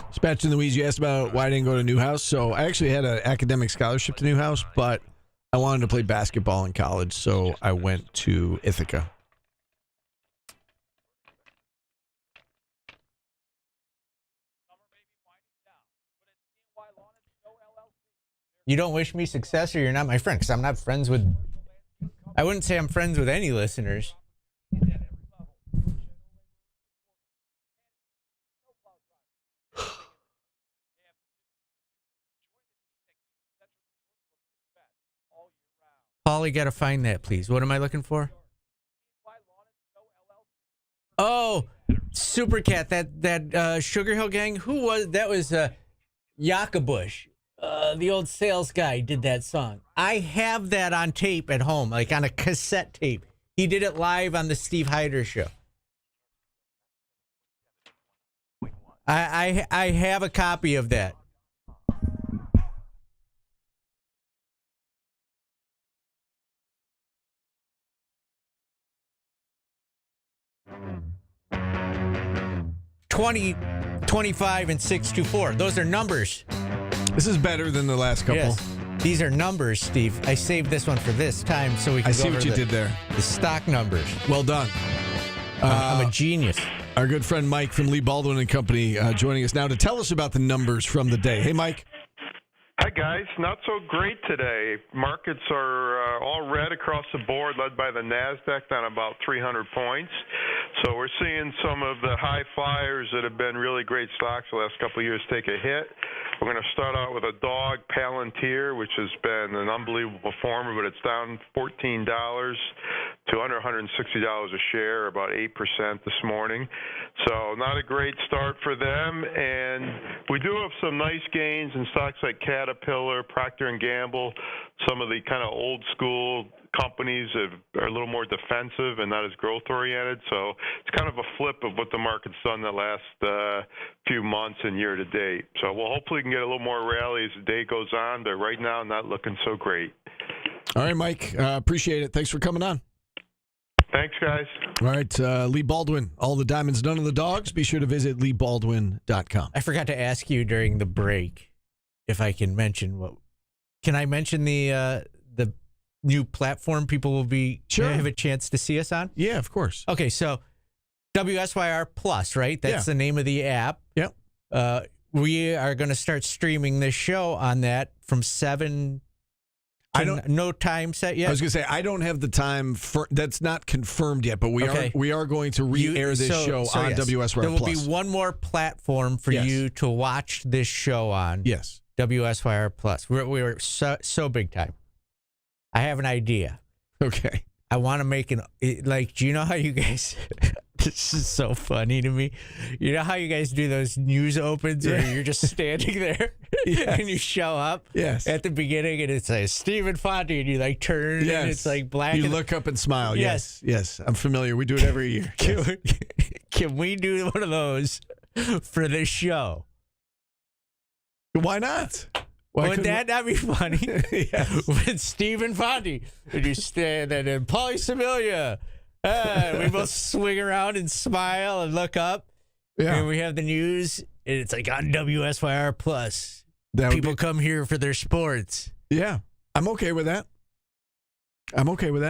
Dispatch in the Weeds, you asked about why I didn't go to Newhouse. So I actually had an academic scholarship to Newhouse, but I wanted to play basketball in college, so I went to Ithaca. You don't wish me success or you're not my friend, because I'm not friends with... I wouldn't say I'm friends with any listeners. Paulie, got to find that, please. What am I looking for? Oh, Supercat, that Sugar Hill Gang. Who was that? Was Yakabush, the old sales guy, did that song. I have that on tape at home, like on a cassette tape. He did it live on the Steve Hyder show. I have a copy of that. $20.25 and $6.24. Those are numbers. This is better than the last couple. Yes. These are numbers, Steve. I saved this one for this time so we can I go see over what you did there. The stock numbers. Well done. I'm a genius. Our good friend Mike from Lee Baldwin and Company joining us now to tell us about the numbers from the day. Hey, Mike. Hi, guys. Not so great today. Markets are all red across the board, led by the NASDAQ down about 300 points. So we're seeing some of the high flyers that have been really great stocks the last couple of years take a hit. We're going to start out with a dog, Palantir, which has been an unbelievable performer, but it's down $14 to under $160 a share, about 8% this morning. So not a great start for them. And we do have some nice gains in stocks like Caterpillar, Procter & Gamble, some of the kind of old school companies are a little more defensive and not as growth oriented. So it's kind of a flip of what the market's done the last few months and year to date. So we'll hopefully can get a little more rally as the day goes on, but right now not looking so great. All right, Mike. Appreciate it. Thanks for coming on. Thanks, guys. All right, Lee Baldwin, all the diamonds, none of the dogs. Be sure to visit leebaldwin.com. I forgot to ask you during the break if I can mention what. Can I mention the new platform people will be have a chance to see us on? Yeah, of course. Okay, so WSYR Plus, right? That's the name of the app. Yep. We are going to start streaming this show on that from 7. No time set yet. I was going to say I don't have the time that's not confirmed yet, but we are going to re-air this show on WSYR Plus. There will be one more platform for you to watch this show on. Yes. WSYR Plus. We're so big time. I have an idea. Okay. I want to make do you know how you guys, this is so funny to me. You know how you guys do those news opens where you're just standing there and you show up at the beginning and it's like Stephen Fonte and you turn and it's black. You look up and smile. Yes. I'm familiar. We do it every year. Can we do one of those for this show? Why not? Would that not be funny? Yes. With Stephen Fonte, and you stand and then Paulie Similia, we both swing around and smile and look up, and we have the news, and it's on WSYR Plus. People come here for their sports. Yeah, I'm okay with that.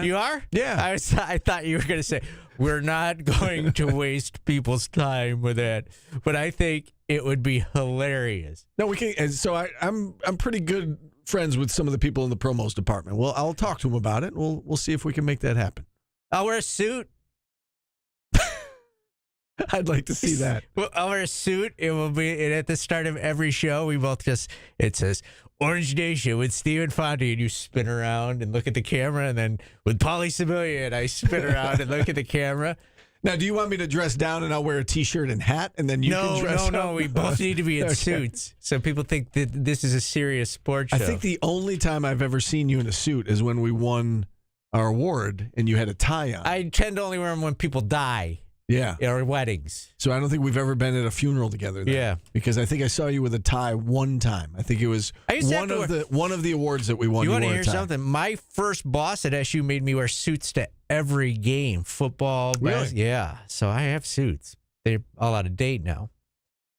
You are? Yeah. I thought you were going to say we're not going to waste people's time with that, but I think it would be hilarious. No, we can. So I'm pretty good friends with some of the people in the promos department. Well, I'll talk to them about it. We'll see if we can make that happen. I'll wear a suit. I'd like to see that. Well, I'll wear a suit. It will be, and at the start of every show, we both it says Orange Nation with Stephen Fonte, and you spin around and look at the camera, and then with Paulie Similia, and I spin around and look at the camera. Now, do you want me to dress down and I'll wear a T-shirt and hat, and then you can dress up? No. We both need to be in suits, so people think that this is a serious sports show. I think the only time I've ever seen you in a suit is when we won our award, and you had a tie on. I tend to only wear them when people die. Yeah. Or weddings. So I don't think we've ever been at a funeral together then. Yeah. Because I think I saw you with a tie one time. I think it was one of the awards that we won. You want to hear something? My first boss at SU made me wear suits to every game. Football. Really? Yeah. So I have suits. They're all out of date now.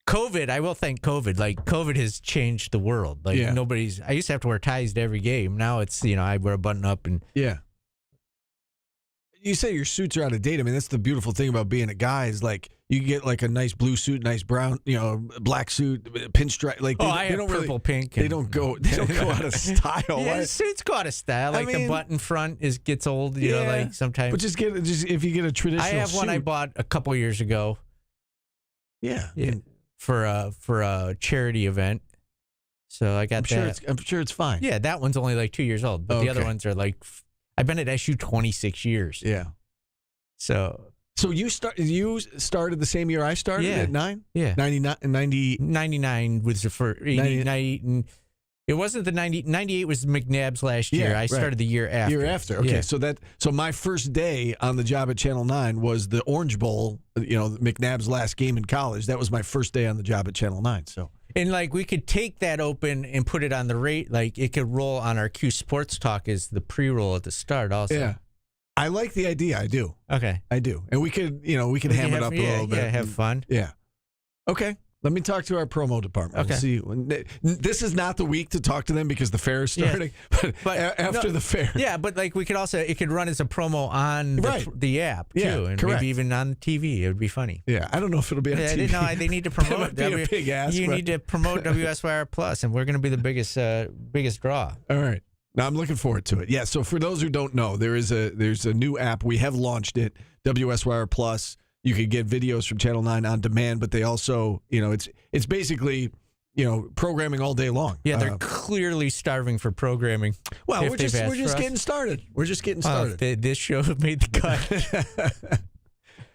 COVID, I will thank COVID. Like, COVID has changed the world. Like, I used to have to wear ties to every game. Now it's, I wear a button up and. Yeah. You say your suits are out of date. I mean, that's the beautiful thing about being a guy is like you get like a nice blue suit, nice brown, black suit, pinstripe. Like I have don't purple, pink. They don't go out of style. Yeah, suits go out of style. Like the button front gets old. Like sometimes. But just if you get a traditional. I have one I bought a couple years ago. Yeah. For a charity event. So I got that. I'm sure it's fine. Yeah, that one's only like 2 years old, but the other ones are like. I've been at SU 26 years. Yeah. So you started the same year I started at 9? Yeah. 99 was the first. 90, it wasn't the 90. 98 was McNabb's last year. I started the year after. Okay. Yeah. So my first day on the job at Channel 9 was the Orange Bowl, McNabb's last game in college. That was my first day on the job at Channel 9. So. And like we could take that open and put it on the rate, like it could roll on our Q Sports Talk as the pre-roll at the start. Also, yeah, I like the idea. I do. Okay, I do, and we could ham it up a little bit. Yeah, have fun. Yeah. Okay. Let me talk to our promo department. Okay. We'll see. This is not the week to talk to them because the fair is starting. Yeah. But after the fair. Yeah, but like we could also, it could run as a promo on the app too, and correct. maybe even on TV. It would be funny. Yeah, I don't know if it'll be on TV. No, they need to promote. That might be a big ask. You need to promote WSYR Plus, and we're going to be the biggest draw. All right. Now I'm looking forward to it. Yeah. So for those who don't know, there's a new app. We have launched it, WSYR Plus. You could get videos from Channel 9 on demand, but they also, it's basically, programming all day long. Yeah, they're clearly starving for programming. Well, we're just getting started. We're just getting started. This show made the cut.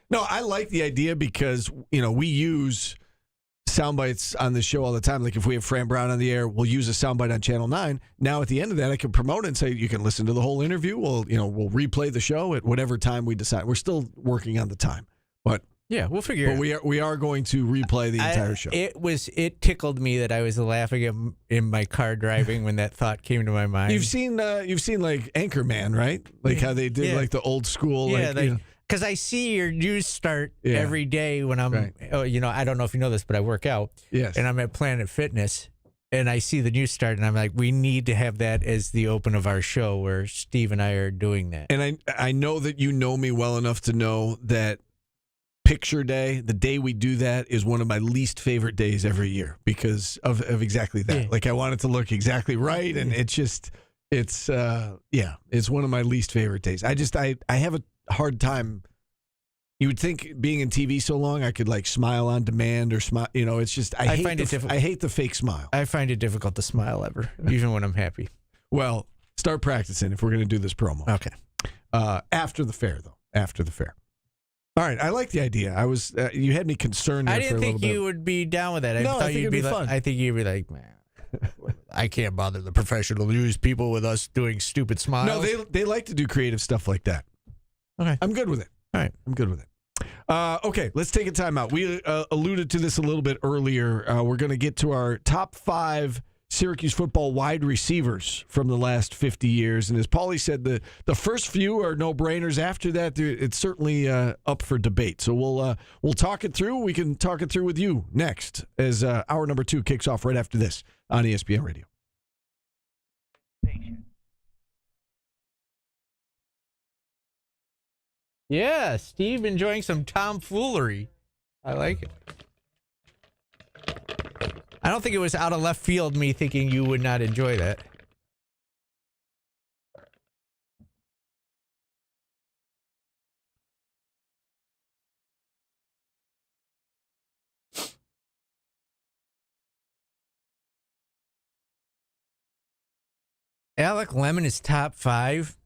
No, I like the idea because, we use sound bites on the show all the time. Like if we have Fran Brown on the air, we'll use a soundbite on Channel 9. Now at the end of that, I can promote it and say you can listen to the whole interview. We'll replay the show at whatever time we decide. We're still working on the time. But yeah, we'll figure it out. But we are going to replay the entire show. It tickled me that I was laughing in my car driving when that thought came to my mind. You've seen like Anchorman, right? Like how they did like the old school. Yeah, because I see your news start every day when I'm. Right. I don't know if you know this, but I work out. Yes. And I'm at Planet Fitness, and I see the news start, and I'm like, we need to have that as the open of our show where Steve and I are doing that. And I know that you know me well enough to know that. Picture day, the day we do that is one of my least favorite days every year because of exactly that. Yeah. Like I want it to look exactly right, and it's one of my least favorite days. I have a hard time. You would think being in TV so long, I could like smile on demand or smile. It's just I hate the fake smile. I find it difficult to smile ever, even when I'm happy. Well, start practicing if we're going to do this promo. Okay. After the fair, though. After the fair. All right, I like the idea. I was you had me concerned there I didn't for a little think bit. You would be down with that. I think you'd it'd be fun. I think you'd be like, man, I can't bother the professional news people with us doing stupid smiles. No, they like to do creative stuff like that. Okay, I'm good with it. All right, I'm good with it. Okay, let's take a time out. We alluded to this a little bit earlier. We're going to get to our top 5 Syracuse football wide receivers from the last 50 years. And as Paulie said, the first few are no-brainers. After that, it's certainly up for debate. So we'll talk it through. We can talk it through with you next as hour number 2 kicks off right after this on ESPN Radio. Yeah, Steve enjoying some tomfoolery. I like it. I don't think it was out of left field me thinking you would not enjoy that. Alec Lemon is top 5.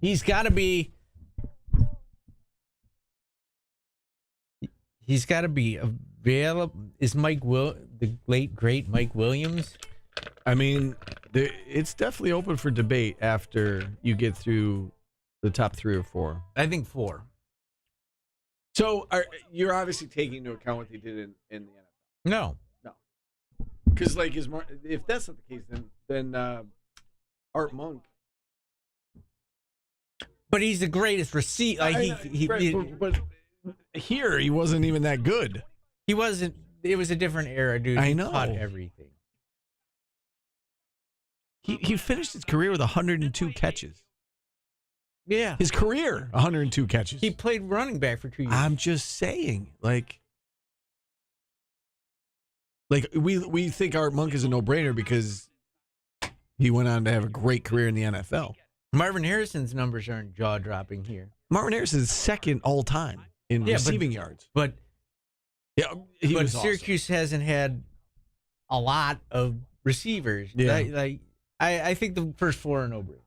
He's got to be. He's got to be available. Is the late great Mike Williams? I mean, it's definitely open for debate after you get through the top 3 or 4. I think 4. So you're obviously taking into account what they did in the NFL. No. Because if that's not the case, then Art Monk. But he's the greatest receiver. But here he wasn't even that good. He wasn't. It was a different era, dude. I He know. caught everything. He finished his career with 102 catches. Yeah. His career, 102 catches. He played running back for 2 years. I'm just saying, like we think Art Monk is a no-brainer because he went on to have a great career in the NFL. Marvin Harrison's numbers aren't jaw-dropping here. Marvin Harrison is second all-time in receiving yards. But yeah, he was Syracuse hasn't had a lot of receivers. Yeah. I think the first four are no-brainer.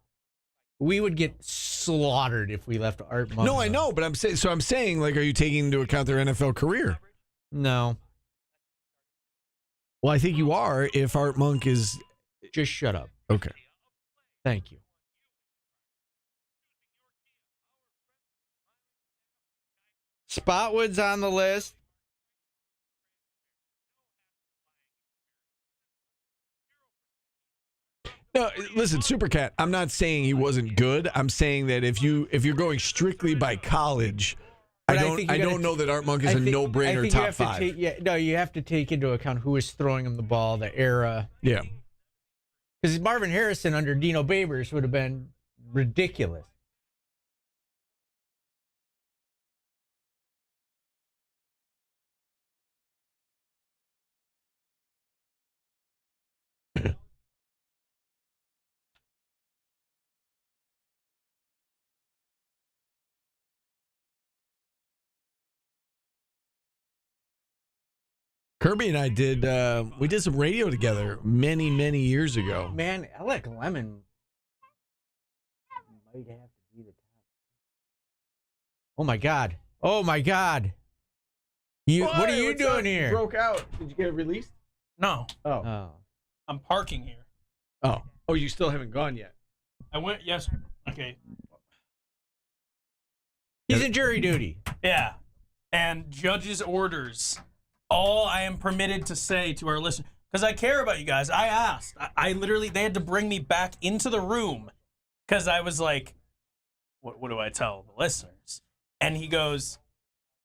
We would get slaughtered if we left Art Monk. No, I know, but I'm saying, like, are you taking into account their NFL career? No. Well, I think you are if Art Monk is. Just shut up. Okay. Thank you. Spotwood's on the list. No, listen, Supercat, I'm not saying he wasn't good. I'm saying that if you're going strictly by college, I don't know that Art Monk is a no-brainer top five. You have to take into account who is throwing him the ball, the era. Yeah. Because Marvin Harrison under Dino Babers would have been ridiculous. Kirby and I did some radio together many, many years ago. Man, Alec Lemon might have to be the top. Oh my God. Oh my God. What are you doing here? Broke out. Did you get it released? No. Oh. I'm parking here. Oh, you still haven't gone yet. I went yesterday. Okay. He's in jury duty. Yeah. And judge's orders. All I am permitted to say to our listeners, because I care about you guys. I asked. I literally, they had to bring me back into the room because I was like, what do I tell the listeners? And he goes,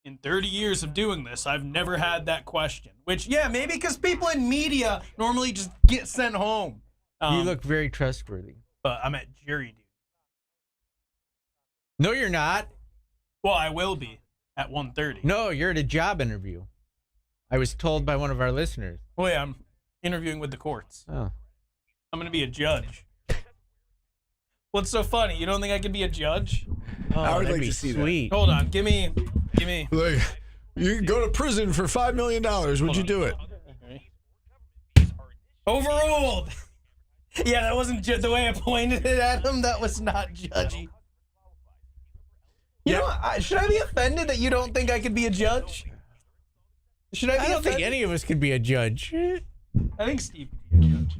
in 30 years of doing this, I've never had that question. Which, yeah, maybe because people in media normally just get sent home. You look very trustworthy. But I'm at jury duty. No, you're not. Well, I will be at 1:30. No, you're at a job interview. I was told by one of our listeners. Oh, yeah, I'm interviewing with the courts. Oh. I'm going to be a judge. What's so funny? You don't think I could be a judge? Oh, I would that'd like be to see sweet. Hold on. Give me. Like, you could go to prison for $5 million. Would you do it? Overruled. Yeah, that wasn't the way I pointed it at him. That was not judgy. You know what? Should I be offended that you don't think I could be a judge? Should I be I don't offended? think any of us could be a judge. I think Steve would be a judge.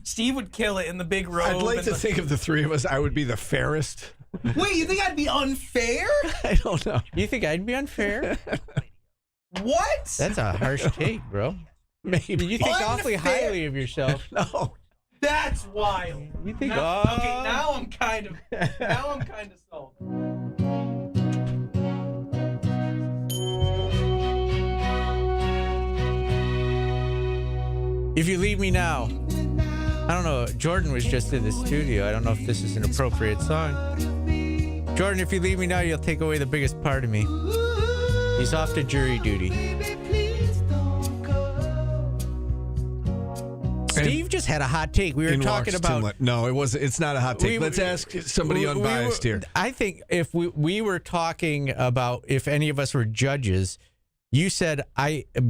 Steve would kill it in the big robe. I'd like to think of the three of us, I would be the fairest. Wait, you think I'd be unfair? I don't know. You think I'd be unfair? What? That's a harsh take, bro. Maybe. You think awfully highly of yourself. No. That's wild. You think? Okay, now I'm kind of sold. If you leave me now, I don't know. Jordan was just in the studio. I don't know if this is an appropriate song. Jordan, if you leave me now, you'll take away the biggest part of me. He's off to jury duty. Steve just had a hot take. We were talking about. No, it wasn't. It's not a hot take. Let's ask somebody unbiased here. I think if we were talking about if any of us were judges, you said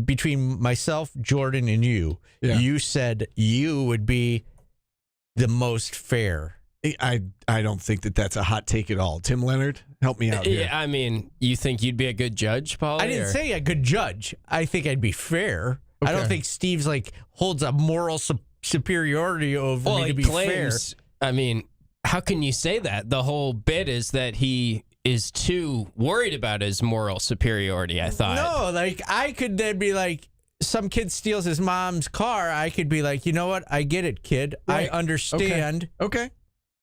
between myself, Jordan, and you, you said you would be the most fair. I don't think that's a hot take at all. Tim Leonard, help me out here. Yeah, I mean, you think you'd be a good judge, Paul? I didn't say a good judge. I think I'd be fair. Okay. I don't think Steve's holds a moral superiority over me to be fair. I mean, how can you say that? The whole bit is that he is too worried about his moral superiority, I thought. No, I could then be some kid steals his mom's car. I could be like, you know what? I get it, kid. Right. I understand. Okay.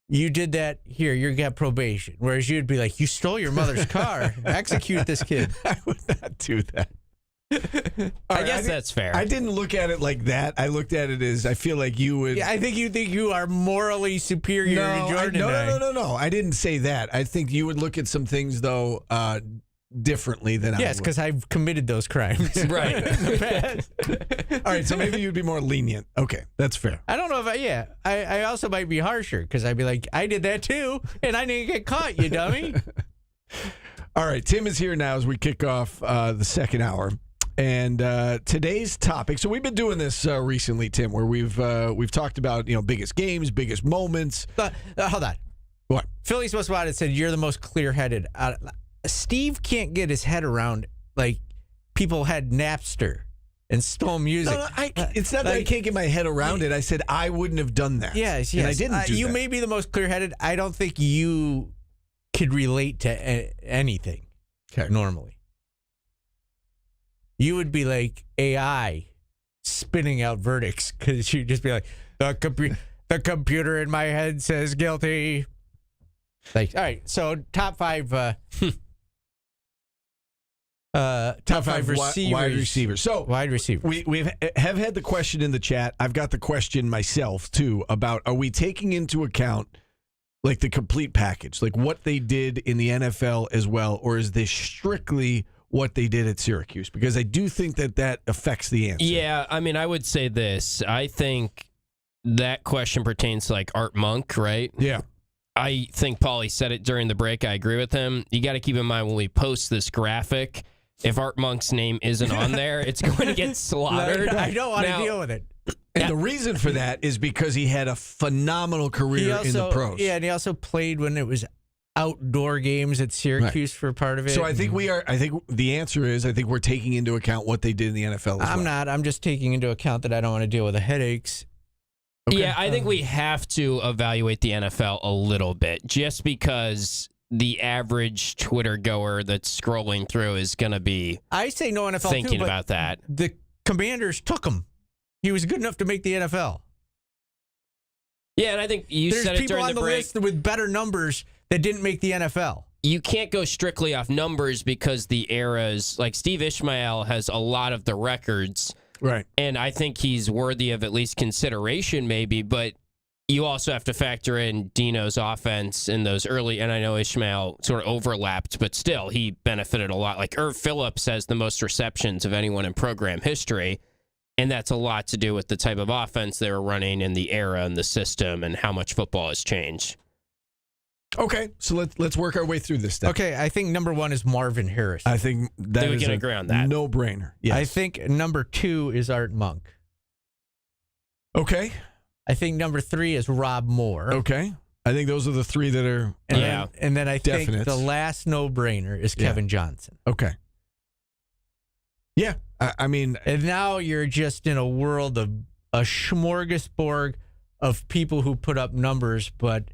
you did that here, you got probation. Whereas you'd be like, you stole your mother's car. Execute this kid. I would not do that. I guess that's fair. I didn't look at it like that. I looked at it as I feel like you would. Yeah, I think you are morally superior to Jordan. No. I didn't say that. I think you would look at some things, though, differently than I would. Yes, because I've committed those crimes. Right. In the past. All right, so maybe you'd be more lenient. Okay, that's fair. I don't know if I also might be harsher because I'd be like, I did that too, and I didn't get caught, you dummy. All right, Tim is here now as we kick off the second hour. And today's topic. So we've been doing this recently, Tim, where we've talked about biggest games, biggest moments. Hold on. What? Philly's Most Wanted said you're the most clear-headed. Steve can't get his head around like people had Napster and stole music. No, it's not that I can't get my head around it. I said I wouldn't have done that. Yes. And I didn't do you that. may be the most clear-headed. I don't think you could relate to anything normally. You would be like AI spinning out verdicts because you'd just be like, the computer in my head says guilty. Like, all right, so top five receivers. Wide receivers. So wide receivers. We have had the question in the chat. I've got the question myself too about, are we taking into account like the complete package, like what they did in the NFL as well, or is this strictly what they did at Syracuse? Because I do think that affects the answer. Yeah, I mean, I would say this. I think that question pertains to like Art Monk, right? Yeah. I think Paulie said it during the break. I agree with him. You got to keep in mind when we post this graphic, if Art Monk's name isn't on there, it's going to get slaughtered. I don't want to deal with it. And the reason for that is because he had a phenomenal career in the pros. Yeah, and he also played when it was outdoor games at Syracuse for part of it. So I think the answer is we're taking into account what they did in the NFL as I'm not. I'm just taking into account that I don't want to deal with the headaches. Okay. Yeah, I think we have to evaluate the NFL a little bit just because the average Twitter goer that's scrolling through is going to be I say no NFL thinking too, about that. The Commanders took him. He was good enough to make the NFL. Yeah, and I think you There's said it people during on the break. list with better numbers that didn't make the NFL. You can't go strictly off numbers because the eras, like Steve Ishmael has a lot of the records. Right. And I think he's worthy of at least consideration maybe, but you also have to factor in Dino's offense in those early, and I know Ishmael sort of overlapped, but still he benefited a lot. Like Irv Phillips has the most receptions of anyone in program history, and that's a lot to do with the type of offense they were running in the era and the system and how much football has changed. Okay, so let's work our way through this stuff. Okay, I think number one is Marvin Harris. I think that we is can agree on that. No-brainer. Yes. I think number two is Art Monk. Okay. I think number three is Rob Moore. Okay. I think those are the three that are and then I think definites. the last no-brainer is Kevin Johnson. Okay. Yeah, I mean... And now you're just in a world of a smorgasbord of people who put up numbers, but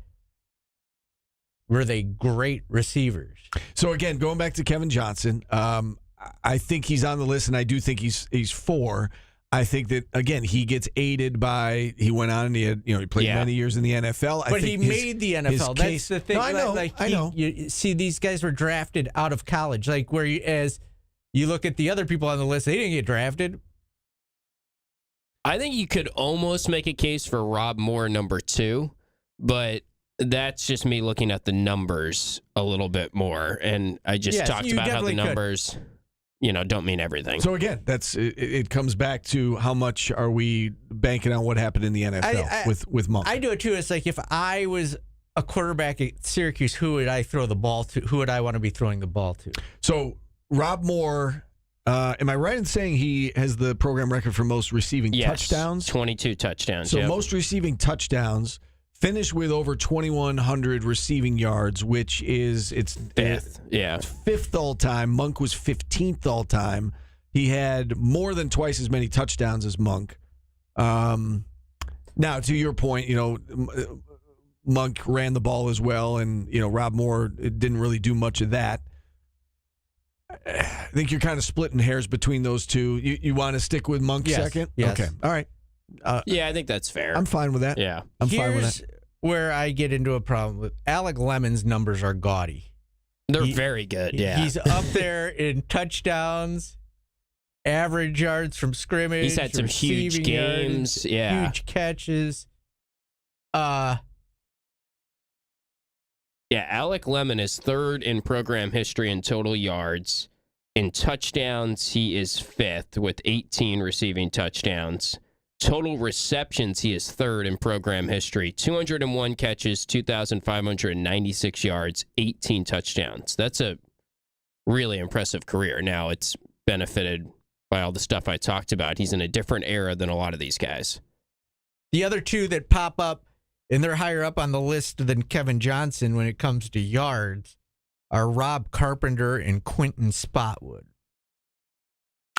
were they great receivers? So, again, going back to Kevin Johnson, I think he's on the list, and I do think he's four. I think that, again, he gets aided by, he went on and he played many years in the NFL. But he made the NFL. That's the thing. No, I know. You see, these guys were drafted out of college. Like, as you look at the other people on the list, they didn't get drafted. I think you could almost make a case for Rob Moore number two, but that's just me looking at the numbers a little bit more. And I just talked about how the numbers, don't mean everything. So again, it comes back to how much are we banking on what happened in the NFL with Monk. I do it too. It's like if I was a quarterback at Syracuse, who would I throw the ball to? Who would I want to be throwing the ball to? So Rob Moore, am I right in saying he has the program record for most receiving touchdowns? 22 touchdowns. So most receiving touchdowns, finished with over 2,100 receiving yards, which is fifth. Fifth all time. Monk was 15th all time. He had more than twice as many touchdowns as Monk. Now, to your point, Monk ran the ball as well, and Rob Moore didn't really do much of that. I think you're kind of splitting hairs between those two. You want to stick with Monk second? Yes. Okay. All right. Yeah, I think that's fair. I'm fine with that. Yeah. I'm fine with that. where I get into a problem with Alec Lemon's numbers are gaudy. They're very good, yeah. He's up there in touchdowns, average yards from scrimmage. He's had some huge games, huge catches. Yeah, Alec Lemon is third in program history in total yards. In touchdowns, he is fifth with 18 receiving touchdowns. Total receptions, he is third in program history. 201 catches, 2,596 yards, 18 touchdowns. That's a really impressive career. Now, it's benefited by all the stuff I talked about. He's in a different era than a lot of these guys. The other two that pop up, and they're higher up on the list than Kevin Johnson when it comes to yards, are Rob Carpenter and Quentin Spotwood.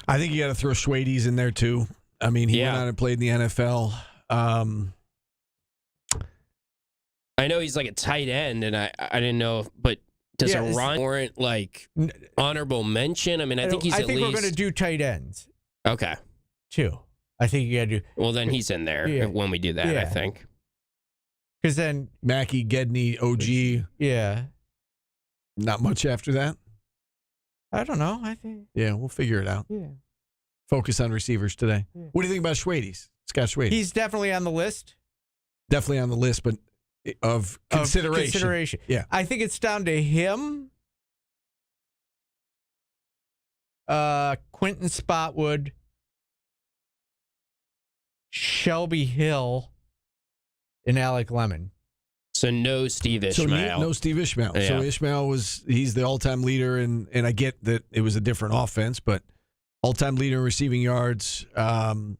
I think you got to throw Schwades in there, too. I mean, he went on and played in the NFL. I know he's like a tight end, and I didn't know, but does a run warrant like honorable mention? I mean, I think he's at least. I think we're going to do tight ends. Okay. Too. I think you got to do. Well, then he's in there when we do that, I think. Because then. Mackey, Gedney, OG. Yeah. Not much after that? I don't know. I think. Yeah, we'll figure it out. Yeah. Focus on receivers today. Yeah. What do you think about Schwades? Scott Schwades. He's definitely on the list. Definitely on the list, but of consideration. Yeah. I think it's down to him, Quentin Spotwood, Shelby Hill, and Alec Lemon. So no Steve Ishmael. No Steve Ishmael. Yeah. So Ishmael he's the all-time leader, and I get that it was a different offense, but all-time leader in receiving yards.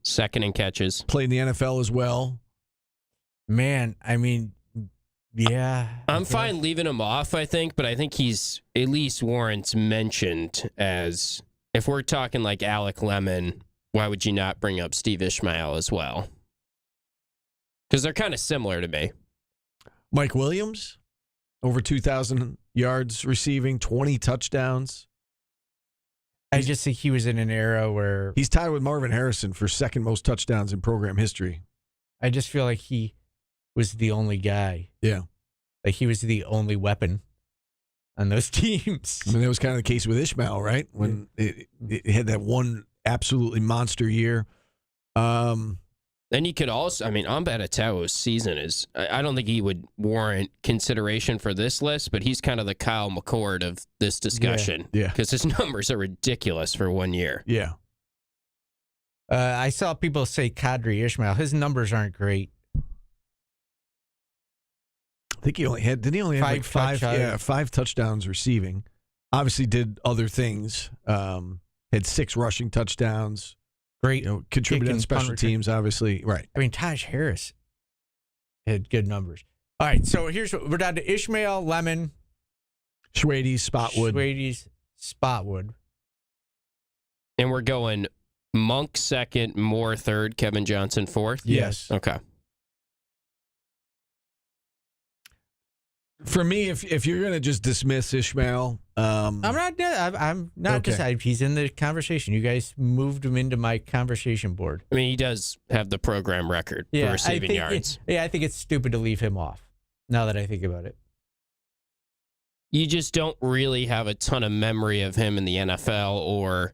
Second in catches. Played in the NFL as well. Man, I mean, yeah. I'm fine leaving him off, I think, but I think he's at least warrants mentioned as, if we're talking like Alec Lemon, why would you not bring up Steve Ishmael as well? Because they're kind of similar to me. Mike Williams, over 2,000 yards receiving, 20 touchdowns. I just think he was in an era where... He's tied with Marvin Harrison for second most touchdowns in program history. I just feel like he was the only guy. Yeah. Like he was the only weapon on those teams. I mean, that was kind of the case with Ishmael, right? When it had that one absolutely monster year. Then you could also, I mean, Ambata Tao's season is, I don't think he would warrant consideration for this list, but he's kind of the Kyle McCord of this discussion. Yeah. Because his numbers are ridiculous for 1 year. Yeah. I saw people say Kadri Ishmael. His numbers aren't great. I think he only had, didn't he only have five touchdowns receiving? Obviously did other things. Had 6 rushing touchdowns. Great. Contributed on special teams, obviously. Right. I mean, Taj Harris had good numbers. All right, so we're down to Ishmael, Lemon, Schwades, Spotwood. And we're going Monk second, Moore third, Kevin Johnson fourth? Yes. Okay. For me, if you're going to just dismiss Ishmael, I'm not deciding. He's in the conversation. You guys moved him into my conversation board. I mean, he does have the program record for receiving yards. I think it's stupid to leave him off, now that I think about it. You just don't really have a ton of memory of him in the NFL, or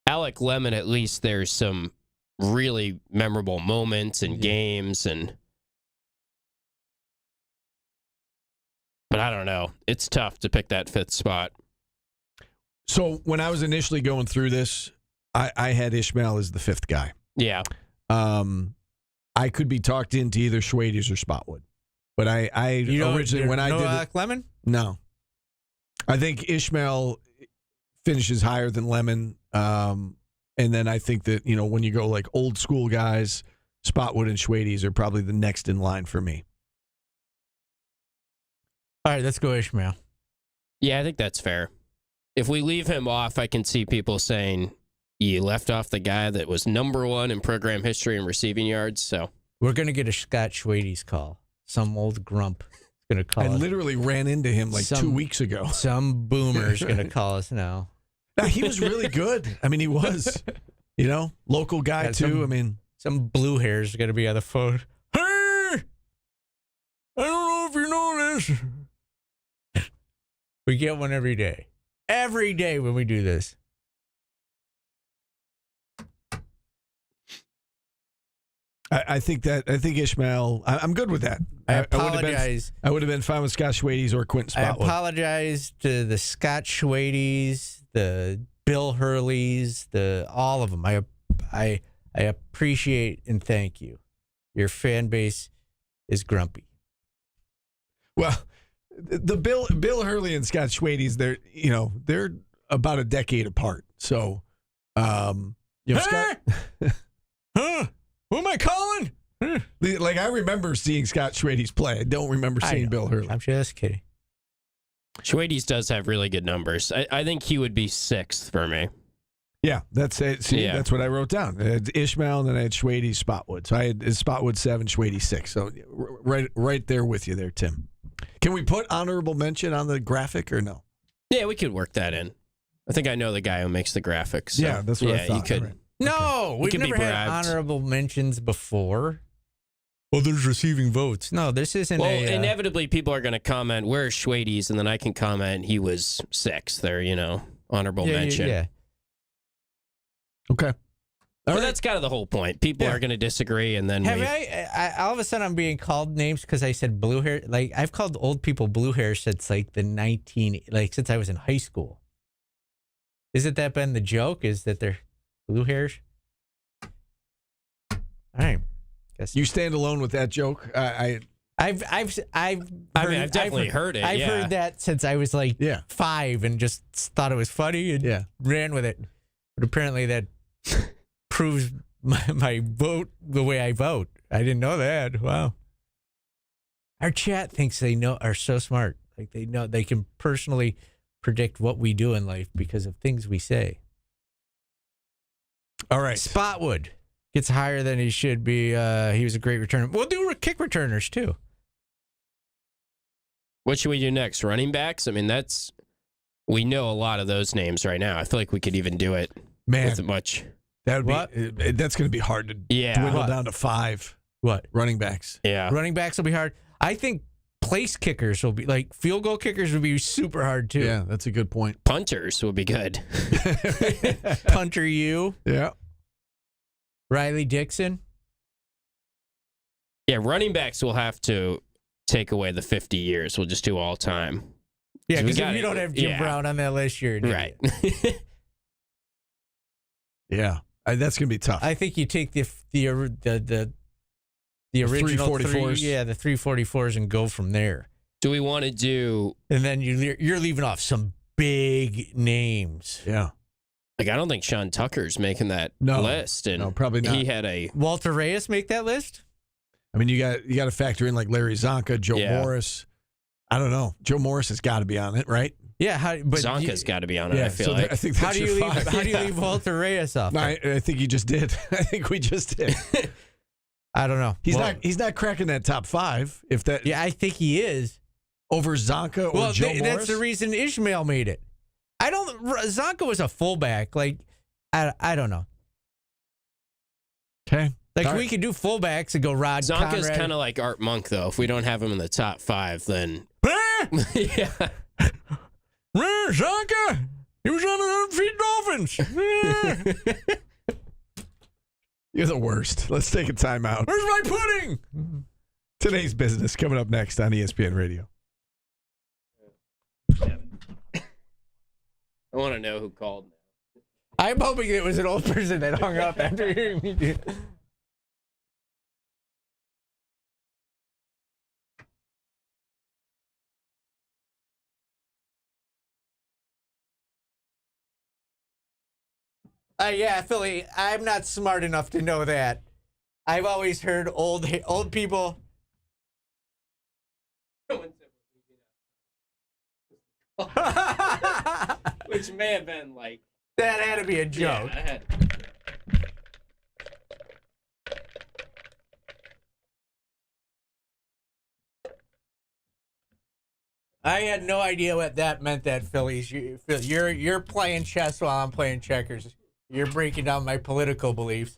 Alec Lemon, at least there's some really memorable moments and games, but I don't know. It's tough to pick that 5th spot. So when I was initially going through this, I had Ishmael as the 5th guy. Yeah. I could be talked into either Schwades or Spotwood. But I originally, when I did Alec Lemon? No. I think Ishmael finishes higher than Lemon. And then I think that, when you go like old school guys, Spotwood and Schwades are probably the next in line for me. All right, let's go Ishmael. Yeah, I think that's fair. If we leave him off, I can see people saying you left off the guy that was number 1 in program history and receiving yards. So we're going to get a Scott Schwades call. Some old grump is going to call us. I literally ran into him 2 weeks ago. Some boomer is going to call us now. No, he was really good. I mean, he was, local guy too. Some blue hair is going to be on the phone. I don't know if you know this. We get one every day. Every day when we do this. I think Ishmael, I'm good with that. I apologize. I would have been fine with Scott Schwades or Quentin Spotwood. I apologize to the Scott Schwades, the Bill Hurleys, all of them. I appreciate and thank you. Your fan base is grumpy. Well, the Bill Hurley and Scott Schwades, they're about a decade apart. So, Scott. Huh? Who am I calling? Like, I remember seeing Scott Schwades play. I don't remember seeing Bill Hurley. I'm just kidding. Schwades does have really good numbers. I think he would be 6th for me. Yeah, that's it. See, that's what I wrote down. I had Ishmael, and then I had Schwades, Spotwood. So I had Spotwood 7, Schwades 6. So right there with you there, Tim. Can we put honorable mention on the graphic or no? Yeah, we could work that in. I think I know the guy who makes the graphics. So, yeah, that's what I thought. You could. Right. No, we've never had honorable mentions before. Well, there's receiving votes. No, this isn't inevitably people are going to comment, where's Schwades? And then I can comment, he was 6th there, honorable mention. Yeah. Okay. But that's kind of the whole point. People are going to disagree, and then I all of a sudden I'm being called names because I said blue hair. Like, I've called old people blue hair since like since I was in high school. Isn't that been the joke? Is that they're blue hairs? All right. Guess you stand alone with that joke. I've definitely heard it. I've heard that since I was like 5 and just thought it was funny and ran with it. But apparently that proves my vote the way I vote. I didn't know that. Wow. Our chat thinks they are so smart. Like, they know they can personally predict what we do in life because of things we say. All right. Spotwood gets higher than he should be. He was a great returner. We'll do kick returners too. What should we do next? Running backs? I mean, we know a lot of those names right now. I feel like we could even do it with much. That's going to be hard to dwindle down to 5. What? Running backs. Yeah. Running backs will be hard. I think place kickers will be, like, field goal kickers will be super hard too. Yeah, that's a good point. Punters will be good. Punter you. Yeah. Riley Dixon. Yeah, running backs will have to take away the 50 years. We'll just do all time. Yeah, because if you don't have Jim Brown on that list, you're an right. Yeah, that's gonna be tough. I think you take the original 344s. the 344s, and go from there. Do we want to do? And then you're leaving off some big names. Yeah. Like, I don't think Sean Tucker's making that list. And no, probably not. He had a Walter Reyes make that list. I mean, you got to factor in like Larry Zonka, Joe Morris. I don't know. Joe Morris has got to be on it, right? Yeah, but Zonka's got to be on it. I feel like. I think that's how do you leave Walter Reyes off? No, I think you just did. I think we just did. I don't know. He's not cracking that top 5. If that. Yeah, I think he is over Zonka or Joe Morris. That's the reason Ishmael made it. Zonka was a fullback. Like, I don't know. Okay. Like, we could do fullbacks and go Rod Zonka's Conrad. kind of like Art Monk, though. If we don't have him in the top 5, then yeah. Zonka, he was on the Feet Dolphins. You're the worst. Let's take a timeout. Where's my pudding? Today's business coming up next on ESPN Radio. I want to know who called. I'm hoping it was an old person that hung up after hearing me do it. Yeah, Philly, I'm not smart enough to know that. I've always heard old people. Which may have been like. That had to be a joke. Yeah, I had no idea what that meant. That Phillies, you're playing chess while I'm playing checkers. You're breaking down my political beliefs.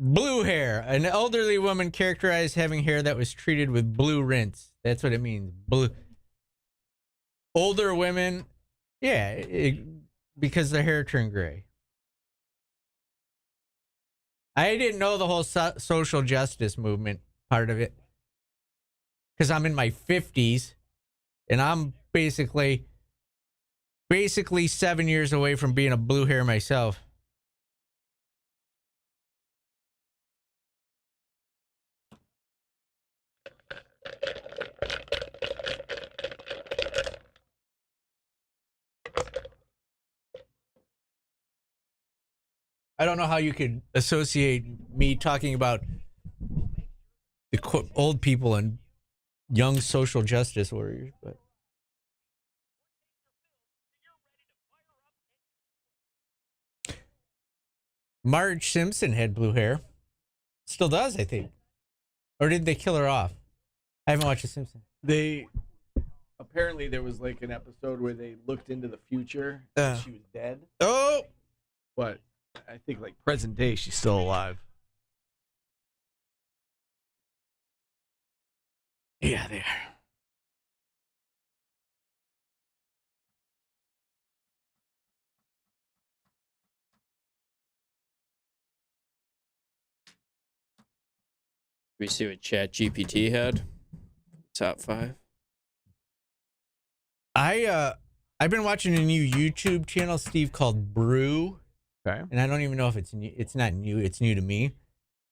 Blue hair. An elderly woman characterized having hair that was treated with blue rinse. That's what it means. Blue. Older women, yeah, because their hair turned gray. I didn't know the whole social justice movement part of it because I'm in my 50s and I'm basically 7 years away from being a blue hair myself. I don't know how you could associate me talking about the old people and young social justice warriors, but Marge Simpson had blue hair. Still does, I think. Or did they kill her off? I haven't watched The Simpsons. Apparently there was like an episode where they looked into the future. She was dead. Oh! But I think like present day, she's still alive. Yeah, they are. We see what ChatGPT had. Top 5. I've been watching a new YouTube channel, Steve, called Brew. Okay. And I don't even know if it's new. It's not new. It's new to me.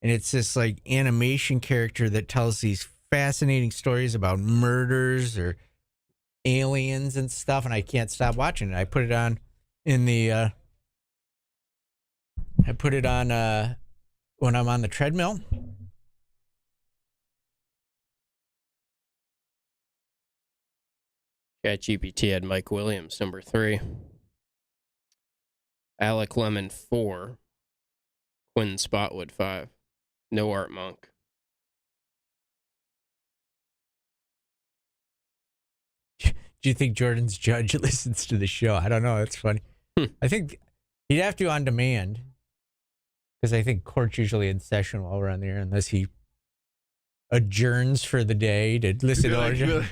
And it's this like animation character that tells these fascinating stories about murders or aliens and stuff. And I can't stop watching it. I put it on when I'm on the treadmill. ChatGPT had Mike Williams, number 3. Alec Lemon, 4. Quinn Spotwood, 5. No Art Monk. Do you think Jordan's judge listens to the show? I don't know. That's funny. I think he'd have to on demand because I think court's usually in session while we're on the air unless he adjourns for the day to listen to our show.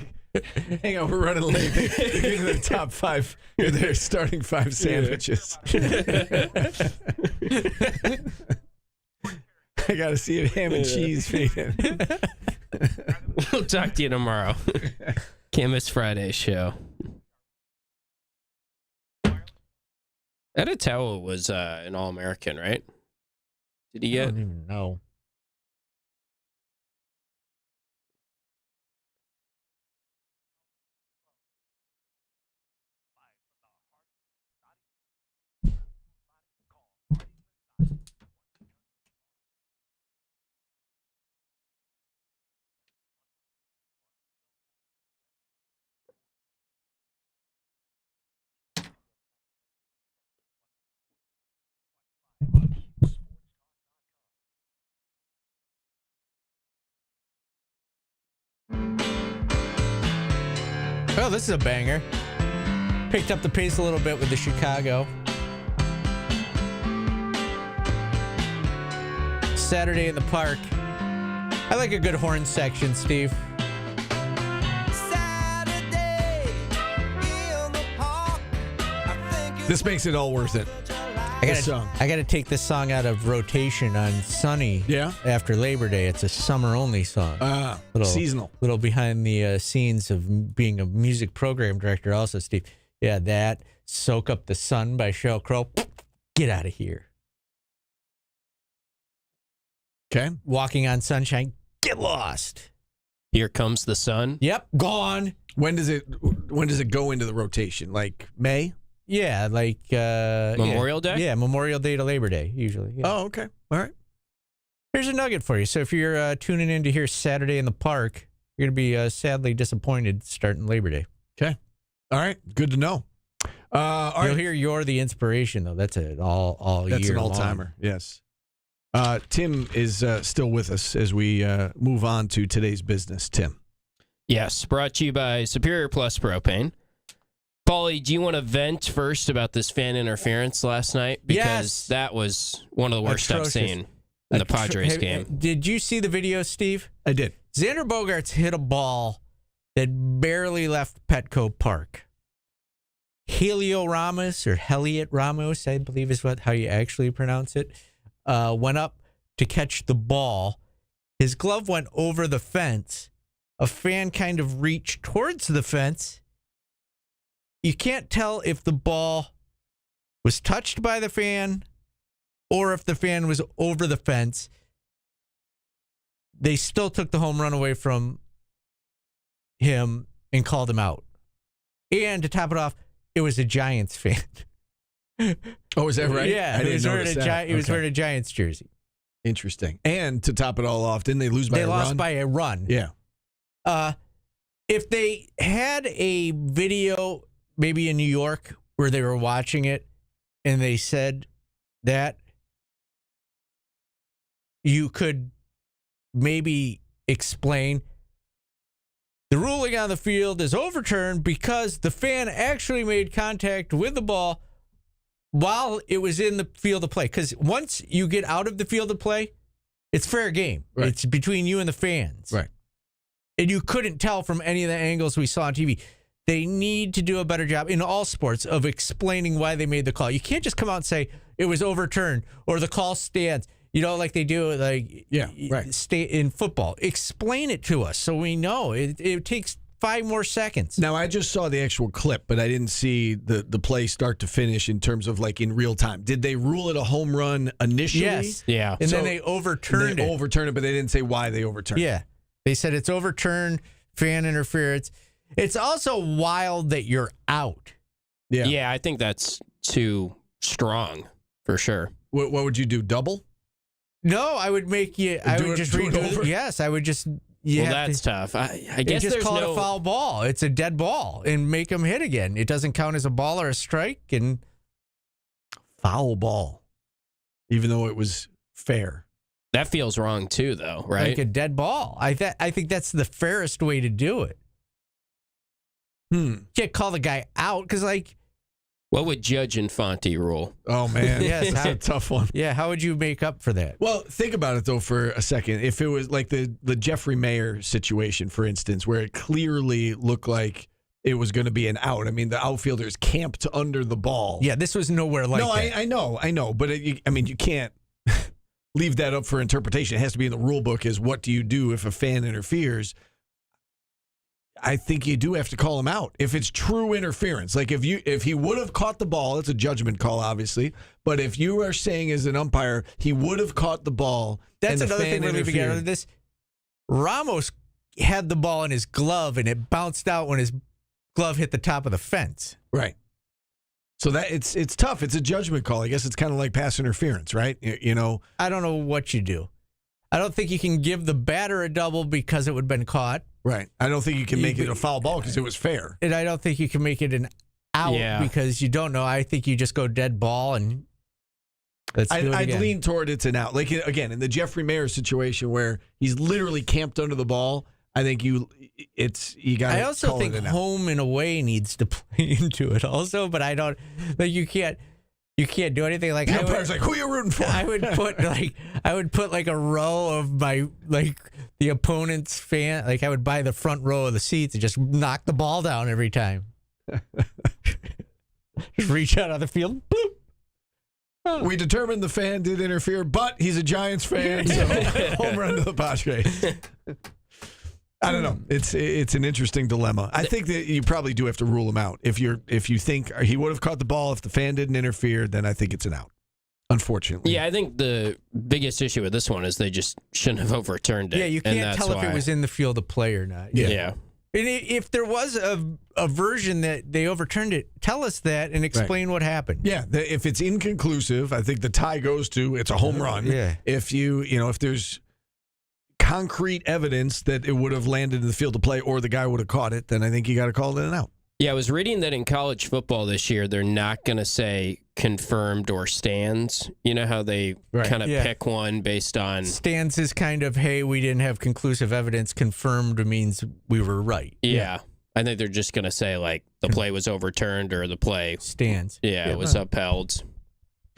Hang on, we're running late. They're getting the top 5. They're starting 5 sandwiches. I got to see if ham and cheese feed in. We'll talk to you tomorrow. Can't miss Friday's show. Editawa was an All-American, right? Did he get? I don't even know. Well, this is a banger. Picked up the pace a little bit with the Chicago. Saturday in the Park. I like a good horn section, Steve. This makes it all worth it. I gotta take this song out of rotation on Sunny. Yeah. After Labor Day, it's a summer-only song. Seasonal. Little behind the scenes of being a music program director, also, Steve. Yeah, that "Soak Up the Sun" by Sheryl Crow. Get out of here. Okay. Walking on Sunshine. Get lost. Here Comes the Sun. Yep, gone. When does it go into the rotation? Like May? Yeah, like Memorial Day? Yeah, Memorial Day to Labor Day, usually. Yeah. Oh, okay. All right. Here's a nugget for you. So if you're tuning in to hear Saturday in the Park, you're going to be sadly disappointed starting Labor Day. Okay. All right. Good to know. You'll hear You're the Inspiration, though. That's an all That's year an all-timer, long. yes. Tim is still with us as we move on to today's business. Tim. Yes, brought to you by Superior Plus Propane. Paulie, do you want to vent first about this fan interference last night? Because that was one of the worst Atrocious. I've seen. in the Padres game. Did you see the video, Steve? I did. Xander Bogaerts hit a ball that barely left Petco Park. Heliot Ramos, I believe is how you actually pronounce it, went up to catch the ball. His glove went over the fence. A fan kind of reached towards the fence. You can't tell if the ball was touched by the fan or if the fan was over the fence. They still took the home run away from him and called him out. And to top it off, it was a Giants fan. Oh, is that right? Yeah, he was wearing a Giants jersey. Interesting. And to top it all off, didn't they lose by a run? They lost by a run. Yeah. If they had a video, maybe in New York, where they were watching it, and they said that, you could maybe explain the ruling on the field is overturned because the fan actually made contact with the ball while it was in the field of play. Because once you get out of the field of play, it's fair game. Right. It's between you and the fans. Right. And you couldn't tell from any of the angles we saw on TV. They need to do a better job in all sports of explaining why they made the call. You can't just come out and say it was overturned or the call stands. You know, like they do, in football. Explain it to us so we know. It takes 5 more seconds. Now, I just saw the actual clip, but I didn't see the play start to finish in terms of like in real time. Did they rule it a home run initially? Yes. Yeah. And then they overturned it. Overturned it, but they didn't say why they overturned it. Yeah. They said it's overturned, fan interference. It's also wild that you're out. Yeah. Yeah, I think that's too strong for sure. What would you do? Double? No, I would make you. I would just redo it over. Yes, I would just. Well, that's tough. I guess just there's call it a foul ball. It's a dead ball, and make them hit again. It doesn't count as a ball or a strike, and foul ball, even though it was fair. That feels wrong too, though, right? Like a dead ball. I think that's the fairest way to do it. You can't call the guy out because, like. What would Judge Infante rule? Oh, man. Yes, that's a tough one. Yeah, how would you make up for that? Well, think about it, though, for a second. If it was like the Jeffrey Mayer situation, for instance, where it clearly looked like it was going to be an out. I mean, the outfielders camped under the ball. Yeah, this was nowhere like that. No, I know. But, you can't leave that up for interpretation. It has to be in the rule book is what do you do if a fan interferes? I think you do have to call him out if it's true interference. Like if he would have caught the ball, it's a judgment call, obviously. But if you are saying as an umpire, he would have caught the ball. That's another thing we're leaving out of this. Ramos had the ball in his glove, and it bounced out when his glove hit the top of the fence. Right. So that it's tough. It's a judgment call. I guess it's kind of like pass interference, right? You know. I don't know what you do. I don't think you can give the batter a double because it would have been caught. Right. I don't think you can make it a foul ball because it was fair. And I don't think you can make it an out because you don't know. I think you just go dead ball and let's do it I'd again. lean toward it's an out. Like, again, in the Jeffrey Mayer situation where he's literally camped under the ball, I think you got to I also think home and away needs to play into it also, but I don't – like you can't do anything like the umpire's like, who are you rooting for? I would put like a row of my the opponent's fan. Like I would buy the front row of the seats and just knock the ball down every time. Just reach out on the field. Bloop. Oh. We determined the fan did interfere, but he's a Giants fan, so home run to the Padres. I don't know. It's an interesting dilemma. I think that you probably do have to rule him out. If you think he would have caught the ball if the fan didn't interfere, then I think it's an out. Unfortunately. Yeah, I think the biggest issue with this one is they just shouldn't have overturned it. Yeah, you can't tell if it was in the field of play or not. Yeah. And if there was a version that they overturned it, tell us that and explain what happened. Yeah, if it's inconclusive, I think the tie goes to it's a home run. Yeah. If if there's concrete evidence that it would have landed in the field of play or the guy would have caught it, then I think you got to call it an out. Yeah, I was reading that in college football this year, they're not going to say confirmed or stands. You know how they kind of pick one based on... Stands is kind of, hey, we didn't have conclusive evidence. Confirmed means we were right. Yeah. I think they're just going to say, like, the play was overturned or the play... Stands. Yeah, it was upheld.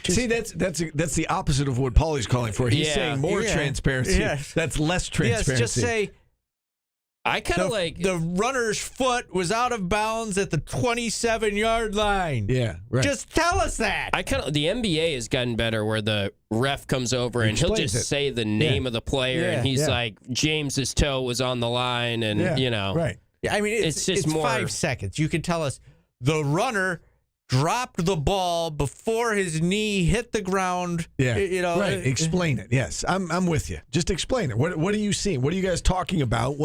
See, that's the opposite of what Paulie's calling for. He's saying more transparency. Yes. That's less transparency. Yes, just say. I kind of like the runner's foot was out of bounds at the 27-yard line. Yeah, right. Just tell us that. The NBA has gotten better where the ref comes over and he'll just say the name of the player and he's like, James's toe was on the line, and right. I mean, it's just more 5 seconds. You can tell us the runner dropped the ball before his knee hit the ground. Yeah, right. Explain it. Yes, I'm with you. Just explain it. What are you seeing? What are you guys talking about?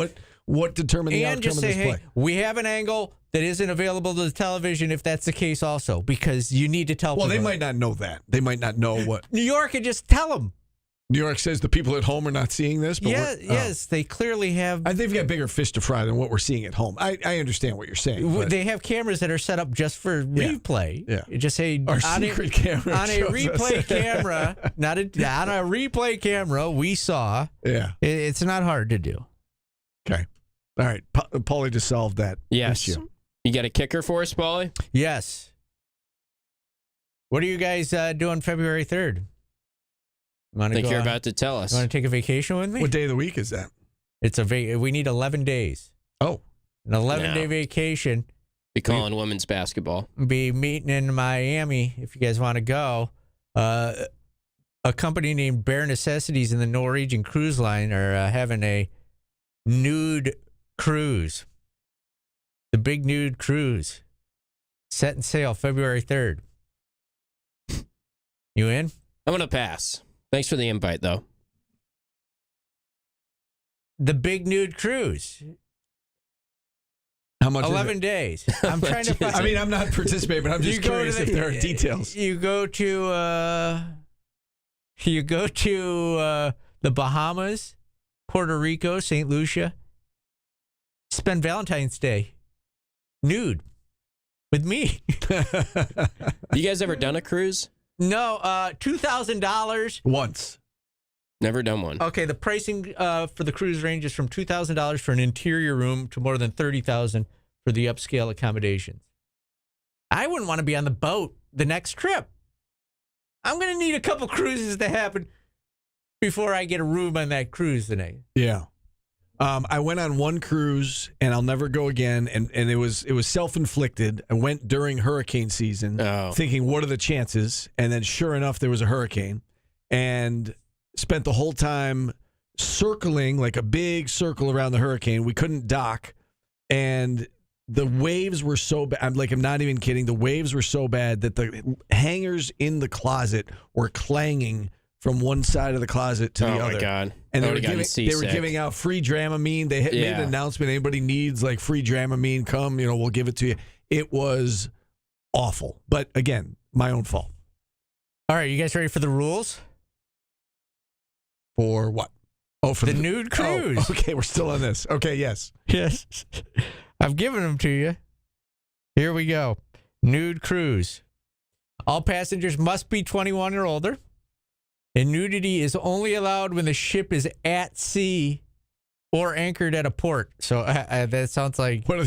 What determined the outcome of this play? We have an angle that isn't available to the television if that's the case also, because you need to tell people. Well, they might not know that. They might not know what. New York could just tell them. New York says the people at home are not seeing this? But yes, they clearly have. They've got bigger fish to fry than what we're seeing at home. I understand what you're saying. But they have cameras that are set up just for replay. Yeah. You just say our secret camera on a replay camera, on a replay camera, we saw. Yeah. It's not hard to do. Okay. All right. Paulie just solved that issue. You got a kicker for us, Paulie? Yes. What are you guys doing February 3rd? I think you're about to tell us. You want to take a vacation with me? What day of the week is that? It's we need 11 days. Oh. An 11-day vacation. Be calling women's basketball. Be meeting in Miami if you guys want to go. A company named Bare Necessities and the Norwegian Cruise Line are having a nude cruise. The big nude cruise. Set and sail February 3rd. You in? I'm going to pass. Thanks for the invite, though. The big nude cruise. How much? 11 days. I'm trying to find. I mean, I'm not participating, but I'm just curious if there are details. You go to the Bahamas, Puerto Rico, St. Lucia. Spend Valentine's Day nude with me. You guys ever done a cruise? No, $2,000 once. Never done one. Okay, the pricing for the cruise ranges from $2,000 for an interior room to more than $30,000 for the upscale accommodations. I wouldn't want to be on the boat the next trip. I'm going to need a couple cruises to happen before I get a room on that cruise tonight. Yeah. I went on one cruise, and I'll never go again, and it was self-inflicted. I went during hurricane season, thinking, what are the chances? And then sure enough, there was a hurricane, and spent the whole time circling, like a big circle around the hurricane. We couldn't dock, and the waves were so bad. I'm not even kidding. The waves were so bad that the hangers in the closet were clanging from one side of the closet to the other. Oh, my God. And they were giving out free Dramamine. They made an announcement. Anybody needs like free Dramamine, come, we'll give it to you. It was awful. But again, my own fault. All right, you guys ready for the rules? For what? Oh, for the nude cruise. Oh, okay, we're still on this. Okay, yes. Yes. I've given them to you. Here we go. Nude cruise. All passengers must be 21 or older. And nudity is only allowed when the ship is at sea or anchored at a port. So that sounds like all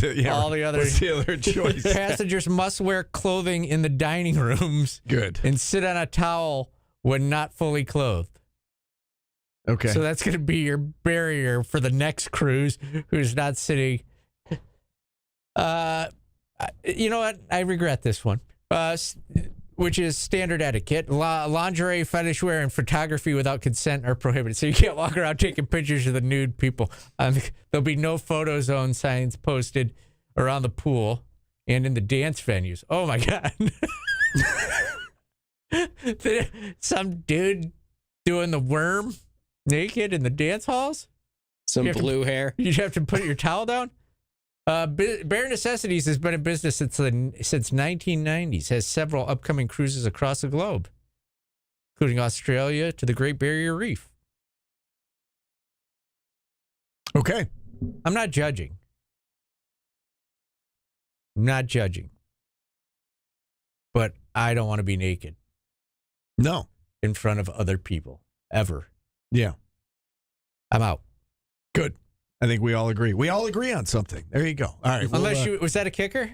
the other. What's the other choice? Passengers must wear clothing in the dining rooms. Good. And sit on a towel when not fully clothed. Okay. So that's going to be your barrier for the next cruise who's not sitting. You know what? I regret this one. Which is standard etiquette. Lingerie, fetish wear, and photography without consent are prohibited. So you can't walk around taking pictures of the nude people. There'll be no photo zone signs posted around the pool and in the dance venues. Oh, my God. Some dude doing the worm naked in the dance halls? Some blue hair. You'd have to put your towel down? Bare Necessities has been in business since 1990s, has several upcoming cruises across the globe, including Australia to the Great Barrier Reef. Okay. I'm not judging. But I don't want to be naked. No. In front of other people. Ever. Yeah. I'm out. Good. I think we all agree. We all agree on something. There you go. All right. Unless was that a kicker?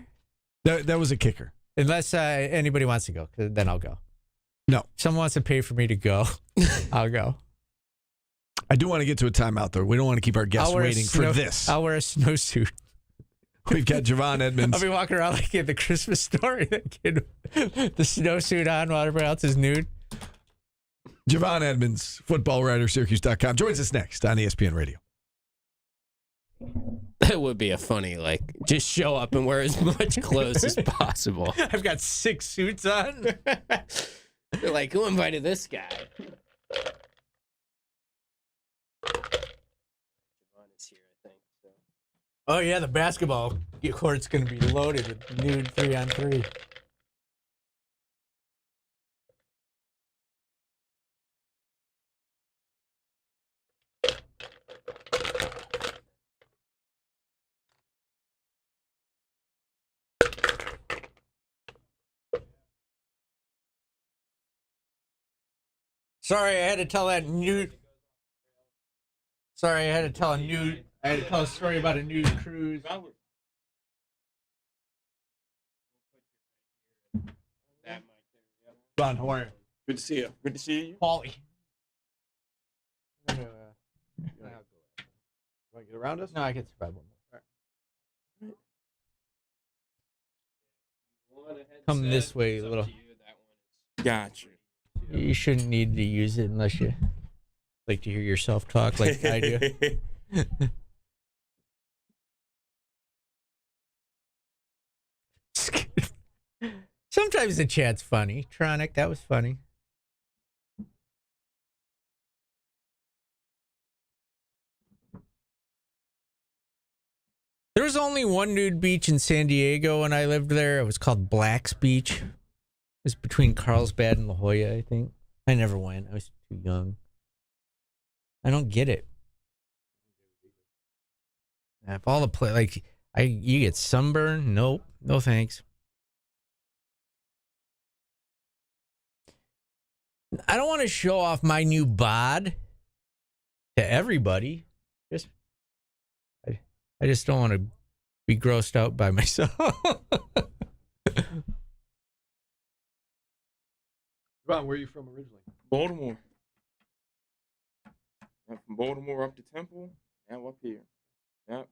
That was a kicker. Unless anybody wants to go, 'cause then I'll go. No. If someone wants to pay for me to go, I'll go. I do want to get to a timeout, though. We don't want to keep our guests waiting for this. I'll wear a snowsuit. We've got Javon Edmonds. I'll be walking around like in the Christmas story. That kid, the snowsuit on while everybody else is nude. Javon Edmonds, football writer, Syracuse.com, joins us next on ESPN Radio. That would be a funny, just show up and wear as much clothes as possible. I've got 6 suits on. They're like, who invited this guy? Oh, yeah, the basketball court's going to be loaded with nude 3-on-3. Sorry, I had to tell a story about a nude cruise. Ron, how are you? Good to see you. Good to see you. Paulie. You want to get around us? No, I can survive one more. Come this way a little. Gotcha. You shouldn't need to use it unless you like to hear yourself talk like I do. Sometimes the chat's funny. Tronic, that was funny. There was only one nude beach in San Diego when I lived there. It was called Black's Beach. It was between Carlsbad and La Jolla, I think. I never went. I was too young. I don't get it. If all the you get sunburn? Nope. No thanks. I don't want to show off my new bod to everybody. I just don't want to be grossed out by myself. Ron, where are you from originally? Baltimore. Went from Baltimore up to Temple, now up here. Yep.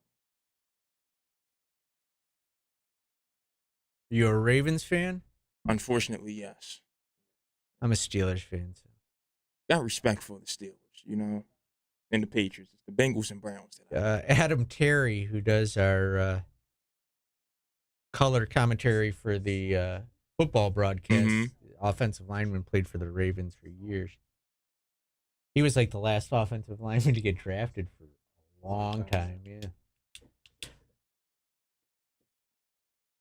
You a Ravens fan? Unfortunately, yes. I'm a Steelers fan. So. Got respect for the Steelers, and the Patriots. It's the Bengals and Browns. Adam Terry, who does our color commentary for the football broadcast, offensive lineman, played for the Ravens for years. He was like the last offensive lineman to get drafted for a long time, yeah.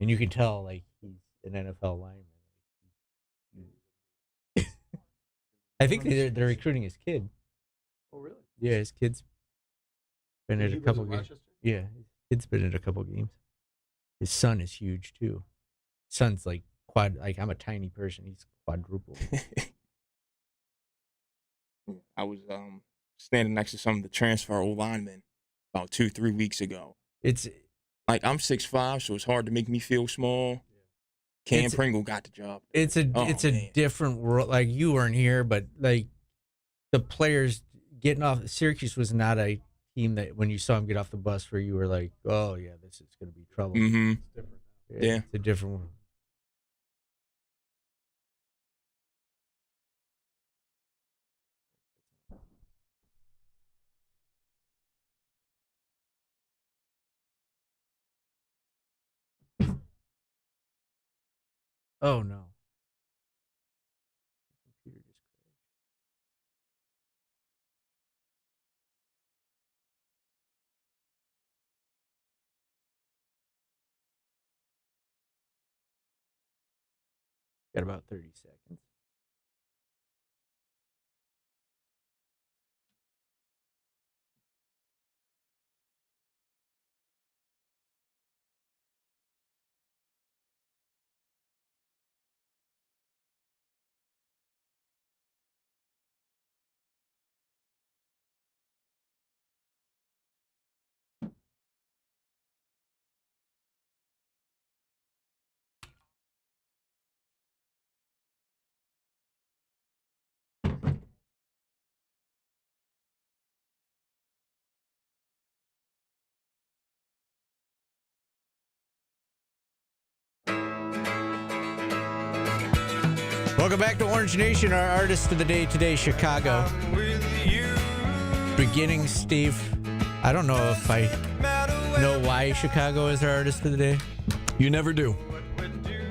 And you can tell, he's an NFL lineman. I think they're recruiting his kid. Oh, really? Yeah, his kid's been at a couple games. Yeah, his kid's been at a couple games. His son is huge too. Son's I'm a tiny person. He's quadruple. I was standing next to some of the transfer old linemen about 2-3 weeks ago. It's I'm 6'5", so it's hard to make me feel small. Cam Pringle got the job. It's a different world. You weren't here, but the players getting off. Syracuse was not a team that when you saw him get off the bus where you were like, oh yeah, this is going to be trouble. Mm-hmm. It's different. Yeah, it's a different world. Oh no. Computer just crashed. Got about 30 seconds. Welcome back to Orange Nation. Our artist of the day today, Chicago. Beginning, Steve. I don't know if I know why Chicago is our artist of the day. You never do.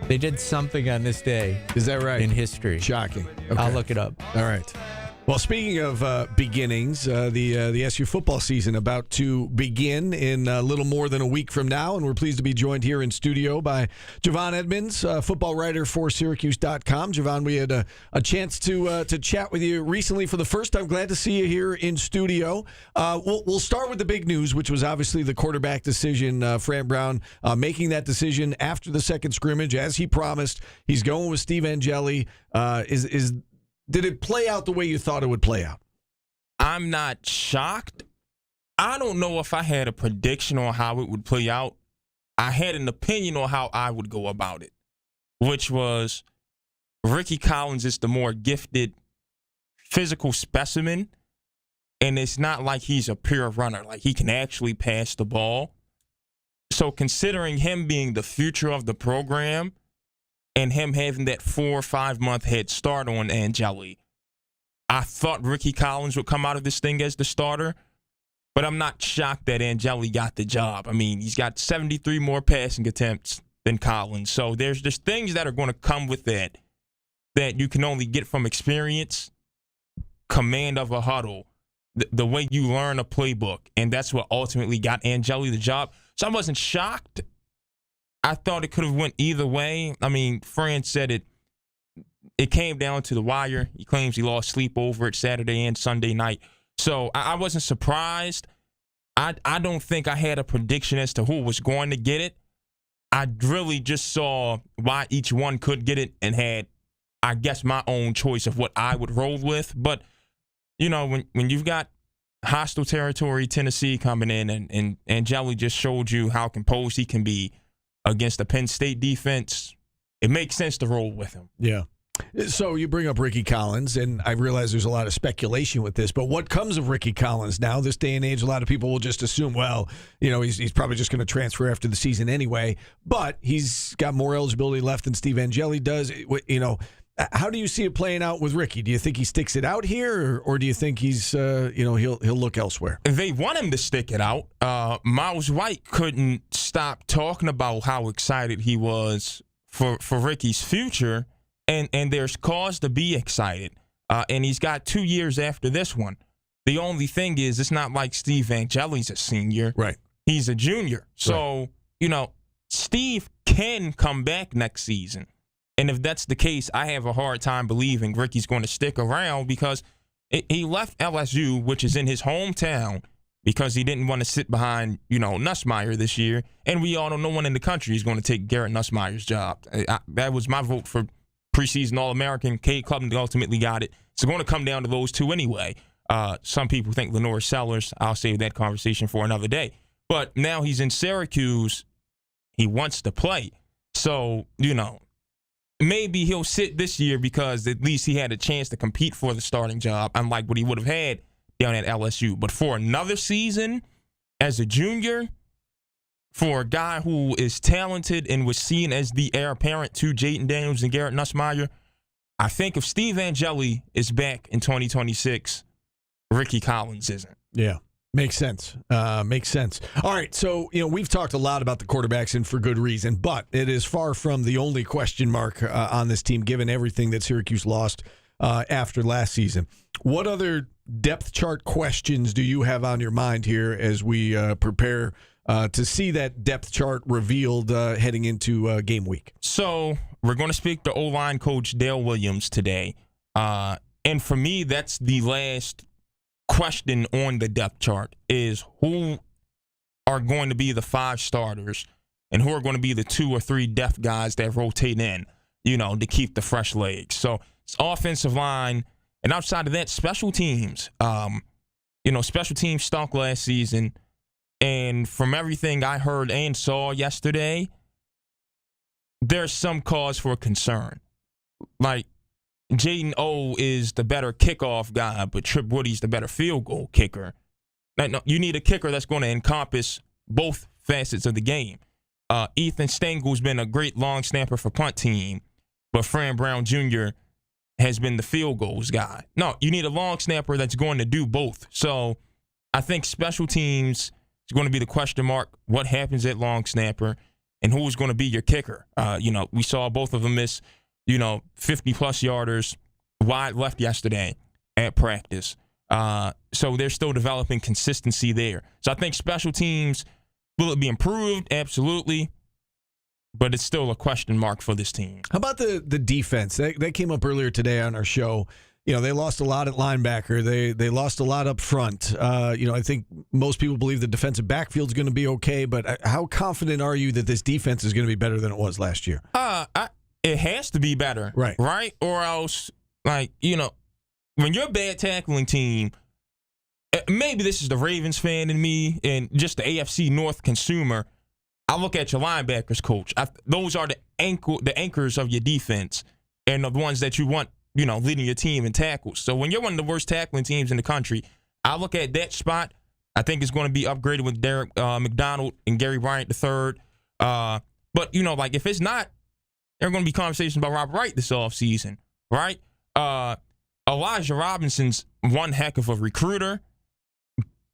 They did something on this day. Is that right? In history. Shocking. Okay. I'll look it up. All right. Well, speaking of beginnings, the SU football season about to begin in a little more than a week from now, and we're pleased to be joined here in studio by Javon Edmonds, football writer for Syracuse.com. Javon, we had a chance to chat with you recently for the first time. Glad to see you here in studio. We'll start with the big news, which was obviously the quarterback decision. Fran Brown making that decision after the second scrimmage, as he promised. He's going with Steve Angeli. Did it play out the way you thought it would play out? I'm not shocked. I don't know if I had a prediction on how it would play out. I had an opinion on how I would go about it, which was Ricky Collins is the more gifted physical specimen, and it's not like he's a pure runner. Like, he can actually pass the ball. So considering him being the future of the program, and him having that 4 or 5 month head start on Angeli, I thought Ricky Collins would come out of this thing as the starter, but I'm not shocked that Angeli got the job. I mean, he's got 73 more passing attempts than Collins. So there's just things that are going to come with that you can only get from experience, command of a huddle, the way you learn a playbook, and that's what ultimately got Angeli the job. So I wasn't shocked. I thought it could have went either way. I mean, Fran said it came down to the wire. He claims he lost sleep over it Saturday and Sunday night. So I wasn't surprised. I don't think I had a prediction as to who was going to get it. I really just saw why each one could get it and had, I guess, my own choice of what I would roll with. But, you know, when you've got hostile territory, Tennessee coming in, and Angeli just showed you how composed he can be against the Penn State defense, it makes sense to roll with him. Yeah. So you bring up Ricky Collins, and I realize there's a lot of speculation with this, but what comes of Ricky Collins now? This day and age, a lot of people will just assume, well, you know, he's probably just going to transfer after the season anyway, but he's got more eligibility left than Steve Angeli does. You know, how do you see it playing out with Ricky? Do you think he sticks it out here, or do you think he's, he'll look elsewhere? They want him to stick it out. Miles White couldn't stop talking about how excited he was for Ricky's future, and there's cause to be excited. And he's got 2 years after this one. The only thing is, it's not like Steve Angeli's a senior. Right. He's a junior. So, right. You know, Steve can come back next season. And if that's the case, I have a hard time believing Ricky's going to stick around, because he left LSU, which is in his hometown, because he didn't want to sit behind, Nussmeier this year. And we all know no one in the country is going to take Garrett Nussmeier's job. That was my vote for preseason All-American. Cade Klubnik ultimately got it. It's going to come down to those two anyway. Some people think Lenore Sellers. I'll save that conversation for another day. But now he's in Syracuse. He wants to play. So, maybe he'll sit this year because at least he had a chance to compete for the starting job, unlike what he would have had down at LSU. But for another season as a junior, for a guy who is talented and was seen as the heir apparent to Jaden Daniels and Garrett Nussmeier, I think if Steve Angeli is back in 2026, Ricky Collins isn't. Yeah. Makes sense. Makes sense. All right, so we've talked a lot about the quarterbacks, and for good reason, but it is far from the only question mark on this team, given everything that Syracuse lost after last season. What other depth chart questions do you have on your mind here as we prepare to see that depth chart revealed heading into game week? So we're going to speak to O-line coach Dale Williams today, and for me, that's the last question on the depth chart, is who are going to be the 5 starters and who are going to be the 2 or 3 depth guys that rotate in, to keep the fresh legs. So it's offensive line, and outside of that, special teams. Special teams stunk last season, and from everything I heard and saw yesterday, there's some cause for concern. Like, Jaden O is the better kickoff guy, but Trip Woody's the better field goal kicker. Now, you need a kicker that's going to encompass both facets of the game. Ethan Stengel's been a great long snapper for punt team, but Fran Brown Jr. has been the field goals guy. No, you need a long snapper that's going to do both. So I think special teams is going to be the question mark. What happens at long snapper, and who's going to be your kicker? We saw both of them miss, 50-plus yarders wide left yesterday at practice. So they're still developing consistency there. So I think special teams, will it be improved? Absolutely. But it's still a question mark for this team. How about the defense? That came up earlier today on our show. They lost a lot at linebacker. They lost a lot up front. I think most people believe the defensive backfield is going to be okay, but how confident are you that this defense is going to be better than it was last year? It has to be better. Right? Or else, when you're a bad tackling team, maybe this is the Ravens fan in me and just the AFC North consumer, I look at your linebackers coach. Those are the anchors of your defense and the ones that you want, leading your team in tackles. So when you're one of the worst tackling teams in the country, I look at that spot. I think it's going to be upgraded with Derek McDonald and Gary Bryant III. But, if it's not, there are going to be conversations about Rob Wright this offseason, right? Elijah Robinson's one heck of a recruiter.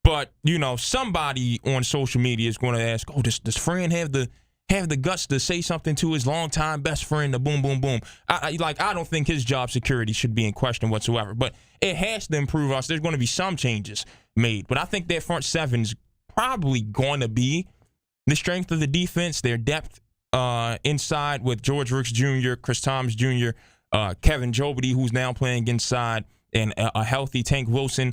But, somebody on social media is going to ask, does Fran have the guts to say something to his longtime best friend, the boom, boom, boom? I don't think his job security should be in question whatsoever. But it has to improve us. There's going to be some changes made. But I think that front seven is probably going to be the strength of the defense, their depth inside with George Rooks Jr., Chris Thomas Jr., Kevin Jobity, who's now playing inside, and a healthy Tank Wilson.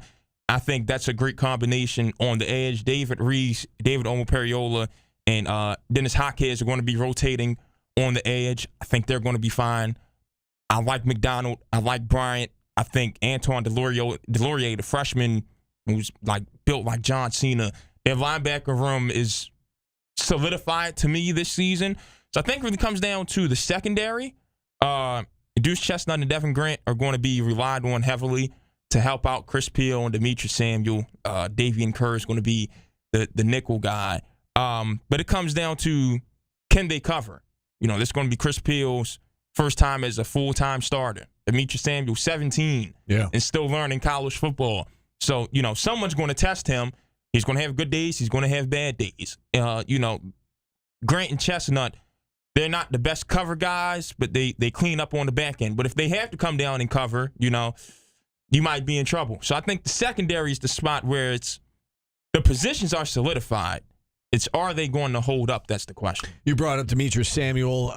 I think that's a great combination on the edge. David Reese, David Omoperiola, and Dennis Hawkins are going to be rotating on the edge. I think they're going to be fine. I like McDonald. I like Bryant. I think Antoine Delorier, the freshman, who's built like John Cena. Their linebacker room is solidified to me this season. So I think when it comes down to the secondary, Deuce Chestnut and Devin Grant are going to be relied on heavily to help out Chris Peel and Demetrius Samuel. Davian Kerr is going to be the nickel guy. But it comes down to, can they cover? This is going to be Chris Peel's first time as a full-time starter. Demetrius Samuel, 17, and still learning college football. So, someone's going to test him. He's going to have good days. He's going to have bad days. Grant and Chestnut, they're not the best cover guys, but they clean up on the back end. But if they have to come down and cover, you might be in trouble. So I think the secondary is the spot where the positions are solidified. It's, are they going to hold up? That's the question. You brought up Demetrius Samuel.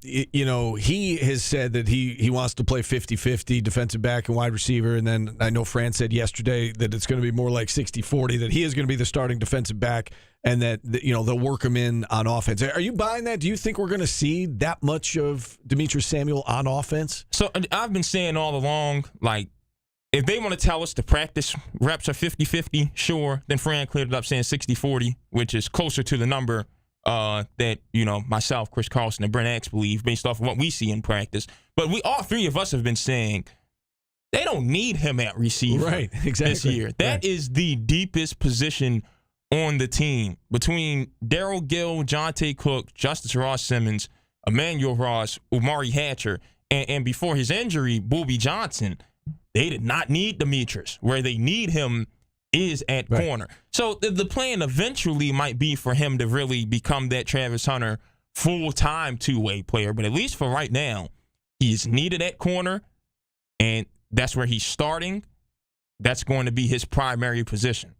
He has said that he wants to play 50-50 defensive back and wide receiver. And then I know Fran said yesterday that it's going to be more like 60-40, that he is going to be the starting defensive back and that they'll work him in on offense. Are you buying that? Do you think we're going to see that much of Demetrius Samuel on offense? So I've been saying all along, if they want to tell us the practice reps are 50-50, sure, then Fran cleared it up saying 60-40, which is closer to the number that, myself, Chris Carlson, and Brent Axe believe based off of what we see in practice. But all three of us have been saying they don't need him at receiver this year. That is the deepest position on the team. Between Darryl Gill, Jonte Cook, Justice Ross Simmons, Emmanuel Ross, Umari Hatcher, and before his injury, Boobie Johnson, they did not need Demetrius. Where they need him is at corner. So the plan eventually might be for him to really become that Travis Hunter full-time two-way player. But at least for right now, he is needed at corner, and that's where he's starting. That's going to be his primary position.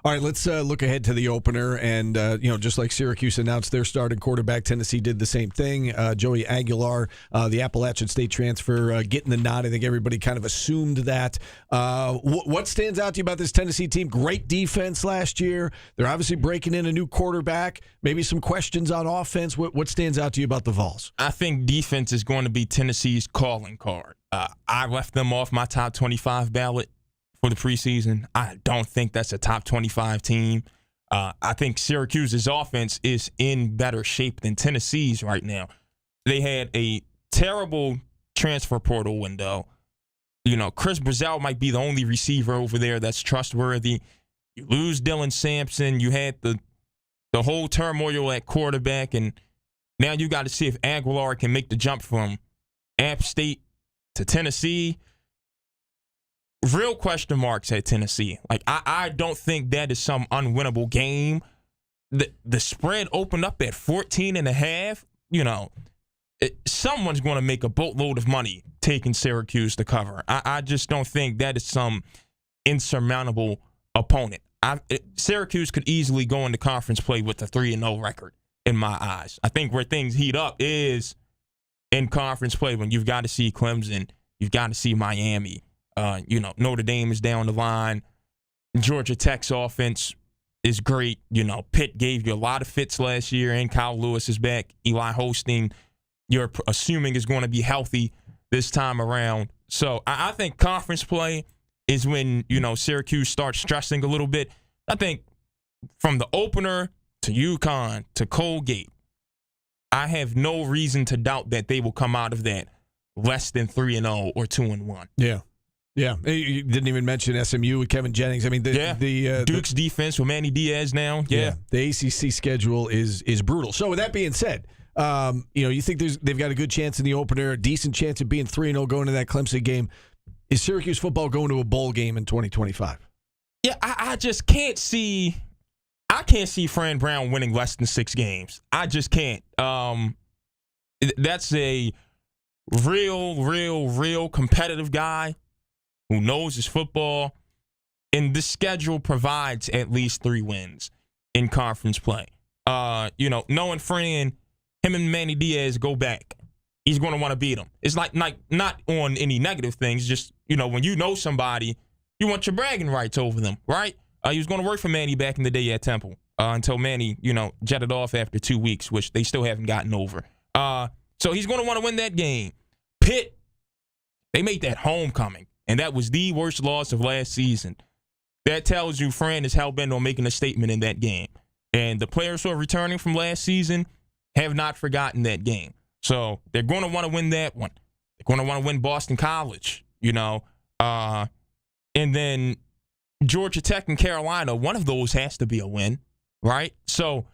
All right, let's look ahead to the opener. And, just like Syracuse announced their starting quarterback, Tennessee did the same thing. Joey Aguilar, the Appalachian State transfer, getting the nod. I think everybody kind of assumed that. What stands out to you about this Tennessee team? Great defense last year. They're obviously breaking in a new quarterback. Maybe some questions on offense. What stands out to you about the Vols? I think defense is going to be Tennessee's calling card. I left them off my top 25 ballot for the preseason. I don't think that's a top 25 team. I think Syracuse's offense is in better shape than Tennessee's right now. They had a terrible transfer portal window. Chris Brazzell might be the only receiver over there that's trustworthy. You lose Dylan Sampson. You had the whole turmoil at quarterback, and now you got to see if Aguilar can make the jump from App State to Tennessee. Real question marks at Tennessee. Like, I don't think that is some unwinnable game. The spread opened up at 14.5. You know, someone's going to make a boatload of money taking Syracuse to cover. I just don't think that is some insurmountable opponent. Syracuse could easily go into conference play with a 3-0 record in my eyes. I think where things heat up is in conference play when you've got to see Clemson, you've got to see Miami. Notre Dame is down the line. Georgia Tech's offense is great. Pitt gave you a lot of fits last year, and Kyle Lewis is back. Eli Hosting, you're assuming is going to be healthy this time around. So I think conference play is when, Syracuse starts stressing a little bit. I think from the opener to UConn to Colgate, I have no reason to doubt that they will come out of that less than 3-0 or 2-1. Yeah. Yeah. You didn't even mention SMU with Kevin Jennings. I mean, Duke's defense with Manny Diaz now. Yeah. The ACC schedule is brutal. So with that being said, you think they've got a good chance in the opener, a decent chance of being 3-0 going to that Clemson game. Is Syracuse football going to a bowl game in 2025? Yeah, I just can't see. I can't see Fran Brown winning less than 6 games. I just can't. That's a real competitive guy who knows his football, and the schedule provides at least 3 wins in conference play. Knowing Fran, him and Manny Diaz go back. He's going to want to beat him. It's like not on any negative things. Just, when you know somebody, you want your bragging rights over them, right? He was going to work for Manny back in the day at Temple until Manny, jetted off after 2 weeks, which they still haven't gotten over. So he's going to want to win that game. Pitt, they made that homecoming, and that was the worst loss of last season. That tells you Fran is hell-bent on making a statement in that game. And the players who are returning from last season have not forgotten that game. So they're going to want to win that one. They're going to want to win Boston College, and then Georgia Tech and Carolina, one of those has to be a win, right? So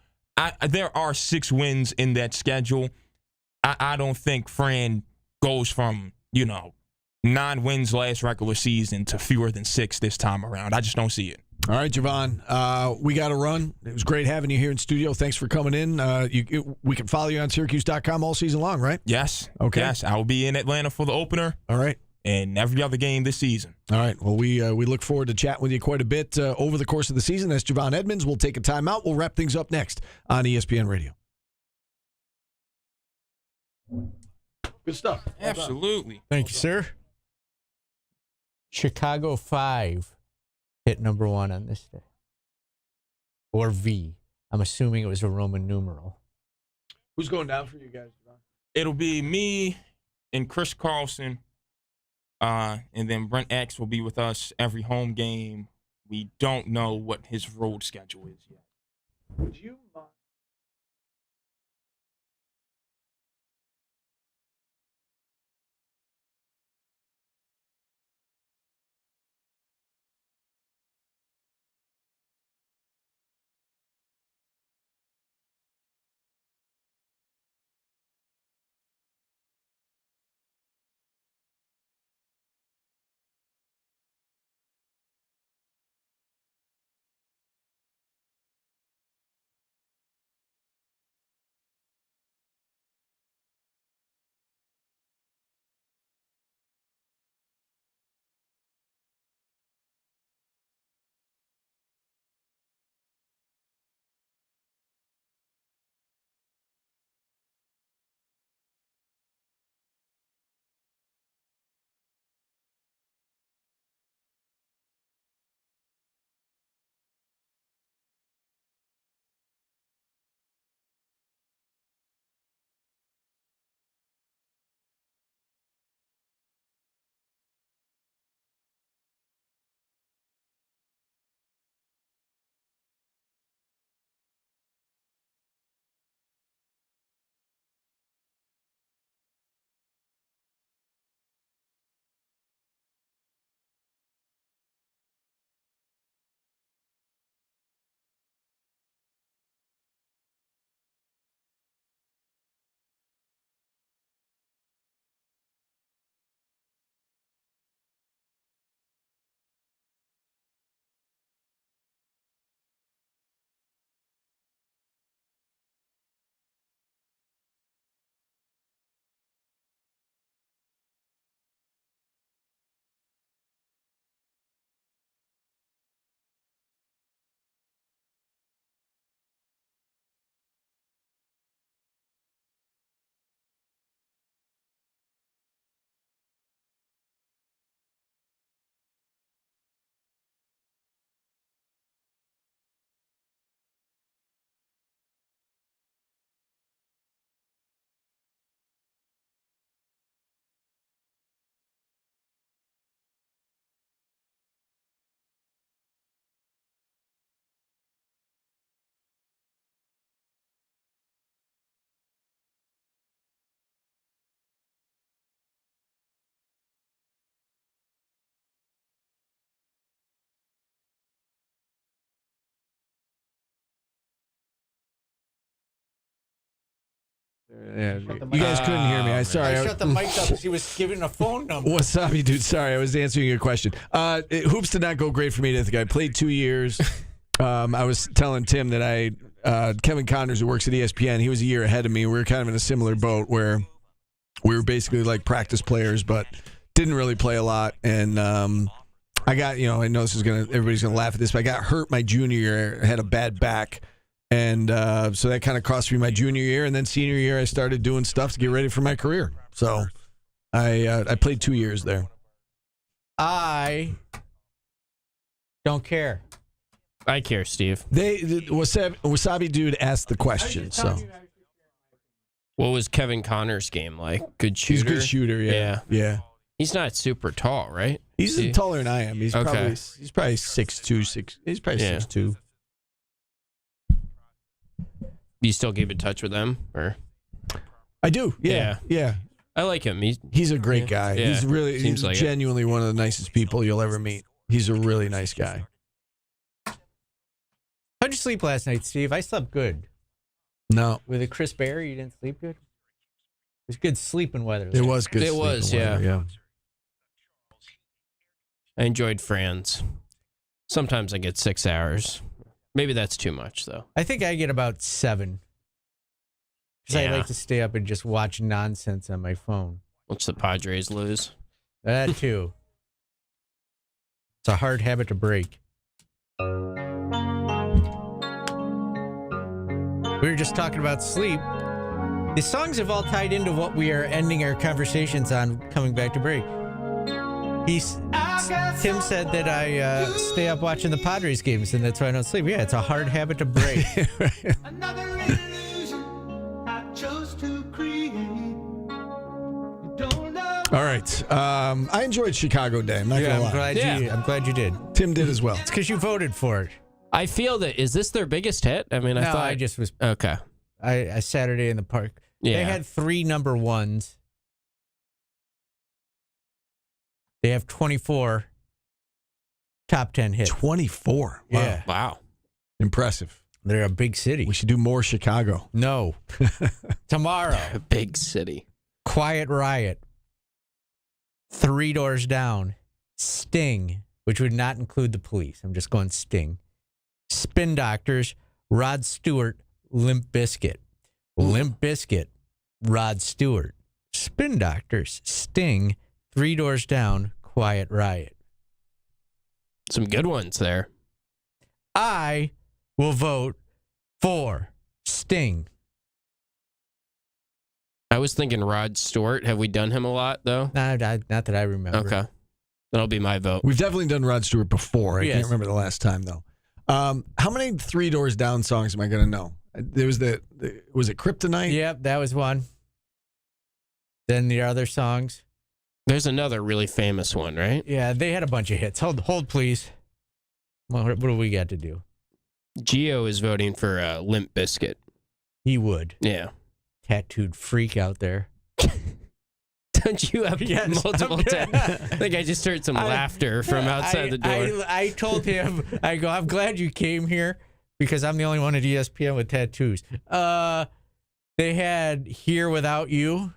there are 6 wins in that schedule. I don't think Fran goes from, 9 wins last regular season to fewer than 6 this time around. I just don't see it. All right, Javon, we got to run. It was great having you here in studio. Thanks for coming in. We can follow you on Syracuse.com all season long, right? Yes. Okay. Yes, I will be in Atlanta for the opener. All right. And every other game this season. All right. Well, we look forward to chatting with you quite a bit over the course of the season. That's Javon Edmonds. We'll take a timeout. We'll wrap things up next on ESPN Radio. Good stuff. Absolutely. Thank you, sir. Chicago 5 hit number 1 on this day. Or V. I'm assuming it was a Roman numeral. Who's going down for you guys, Javon? It'll be me and Chris Carlson. And then Brent X will be with us every home game. We don't know what his road schedule is yet. Would you mind? Yeah, you guys couldn't hear me. I'm sorry. I shut the mic up because he was giving a phone number. Wasabi, dude. Sorry, I was answering your question. Hoops did not go great for me. I think I played 2 years. I was telling Tim that Kevin Connors, who works at ESPN, he was a year ahead of me. We were kind of in a similar boat where we were basically like practice players, but didn't really play a lot. And I got, I know everybody's gonna laugh at this, but I got hurt my junior year. I had a bad back. And so that kind of cost me my junior year. And then senior year, I started doing stuff to get ready for my career. So I played 2 years there. I don't care. I care, Steve. Wasabi dude asked the question. So what was Kevin Connor's game like? Good shooter? He's a good shooter, yeah. He's not super tall, right? He's taller than I am. He's probably 6'2". He's probably 6'2". You still keep in touch with them, or? I do. Yeah. I like him. He's a great guy. Yeah. He's like genuinely one of the nicest people you'll ever meet. He's a really nice guy. How'd you sleep last night, Steve? I slept good. No. With a crisp air, you didn't sleep good? It was good sleeping weather. It was good sleeping weather, yeah. I enjoyed Fran's. Sometimes I get 6 hours. Maybe that's too much, though. I think I get about 7. Because I like to stay up and just watch nonsense on my phone. Watch the Padres lose. That, too. It's a hard habit to break. We were just talking about sleep. The songs have all tied into what we are ending our conversations on coming back to break. Tim said that I stay up watching the Padres games, and that's why I don't sleep. Yeah, it's a hard habit to break. Another illusion I chose to create. You don't know. All right. I enjoyed Chicago Day. I'm not going to lie. I'm glad you did. Tim did as well. It's because you voted for it. I feel that, is this their biggest hit? I mean, I just was. Okay. I Saturday in the Park. Yeah. They had 3 number ones. They have 24 top 10 hits. 24? Wow. Yeah. Wow. Impressive. They're a big city. We should do more Chicago. No. Tomorrow. A big city. Quiet Riot. 3 Doors Down. Sting, which would not include the Police. I'm just going Sting. Spin Doctors. Rod Stewart. Limp Bizkit. Limp Bizkit. Rod Stewart. Spin Doctors. Sting. 3 Doors Down. Quiet Riot. Some good ones there. I will vote for Sting. I was thinking Rod Stewart. Have we done him a lot, though? Not that I remember. Okay. That'll be my vote. We've definitely done Rod Stewart before. I can't remember the last time, though. How many 3 Doors Down songs am I going to know? There was was it Kryptonite? Yep, that was one. Then the other songs. There's another really famous one, right? Yeah, they had a bunch of hits. Hold please. What do we got to do? Gio is voting for Limp Bizkit. He would. Yeah. Tattooed freak out there. Don't you have multiple I think I just heard some laughter from outside the door. I told him, I'm glad you came here because I'm the only one at ESPN with tattoos. They had Here Without You.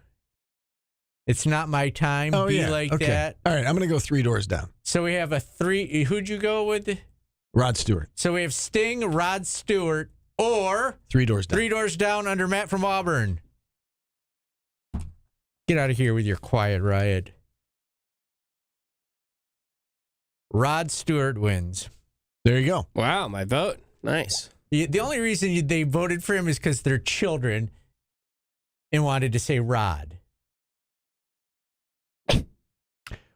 It's Not My Time. Oh, Be Like That. All right, I'm going to go 3 Doors Down. So we have a 3. Who'd you go with? Rod Stewart. So we have Sting, Rod Stewart, or 3 Doors Down. 3 Doors Down under Matt from Auburn. Get out of here with your Quiet Riot. Rod Stewart wins. There you go. Wow, my vote. Nice. The only reason they voted for him is because they're children and wanted to say Rod.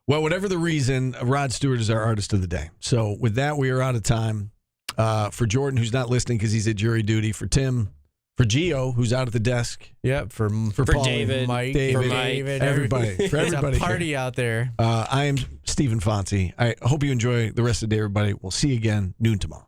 Well, whatever the reason, Rod Stewart is our artist of the day. So with that, we are out of time. For Jordan, who's not listening because he's at jury duty. For Tim. For Gio, who's out at the desk. Yep. For Paul, David. Mike. David. For David. Everybody. For everybody. It's a party out there. I am Stephen Fonzie. I hope you enjoy the rest of the day, everybody. We'll see you again noon tomorrow.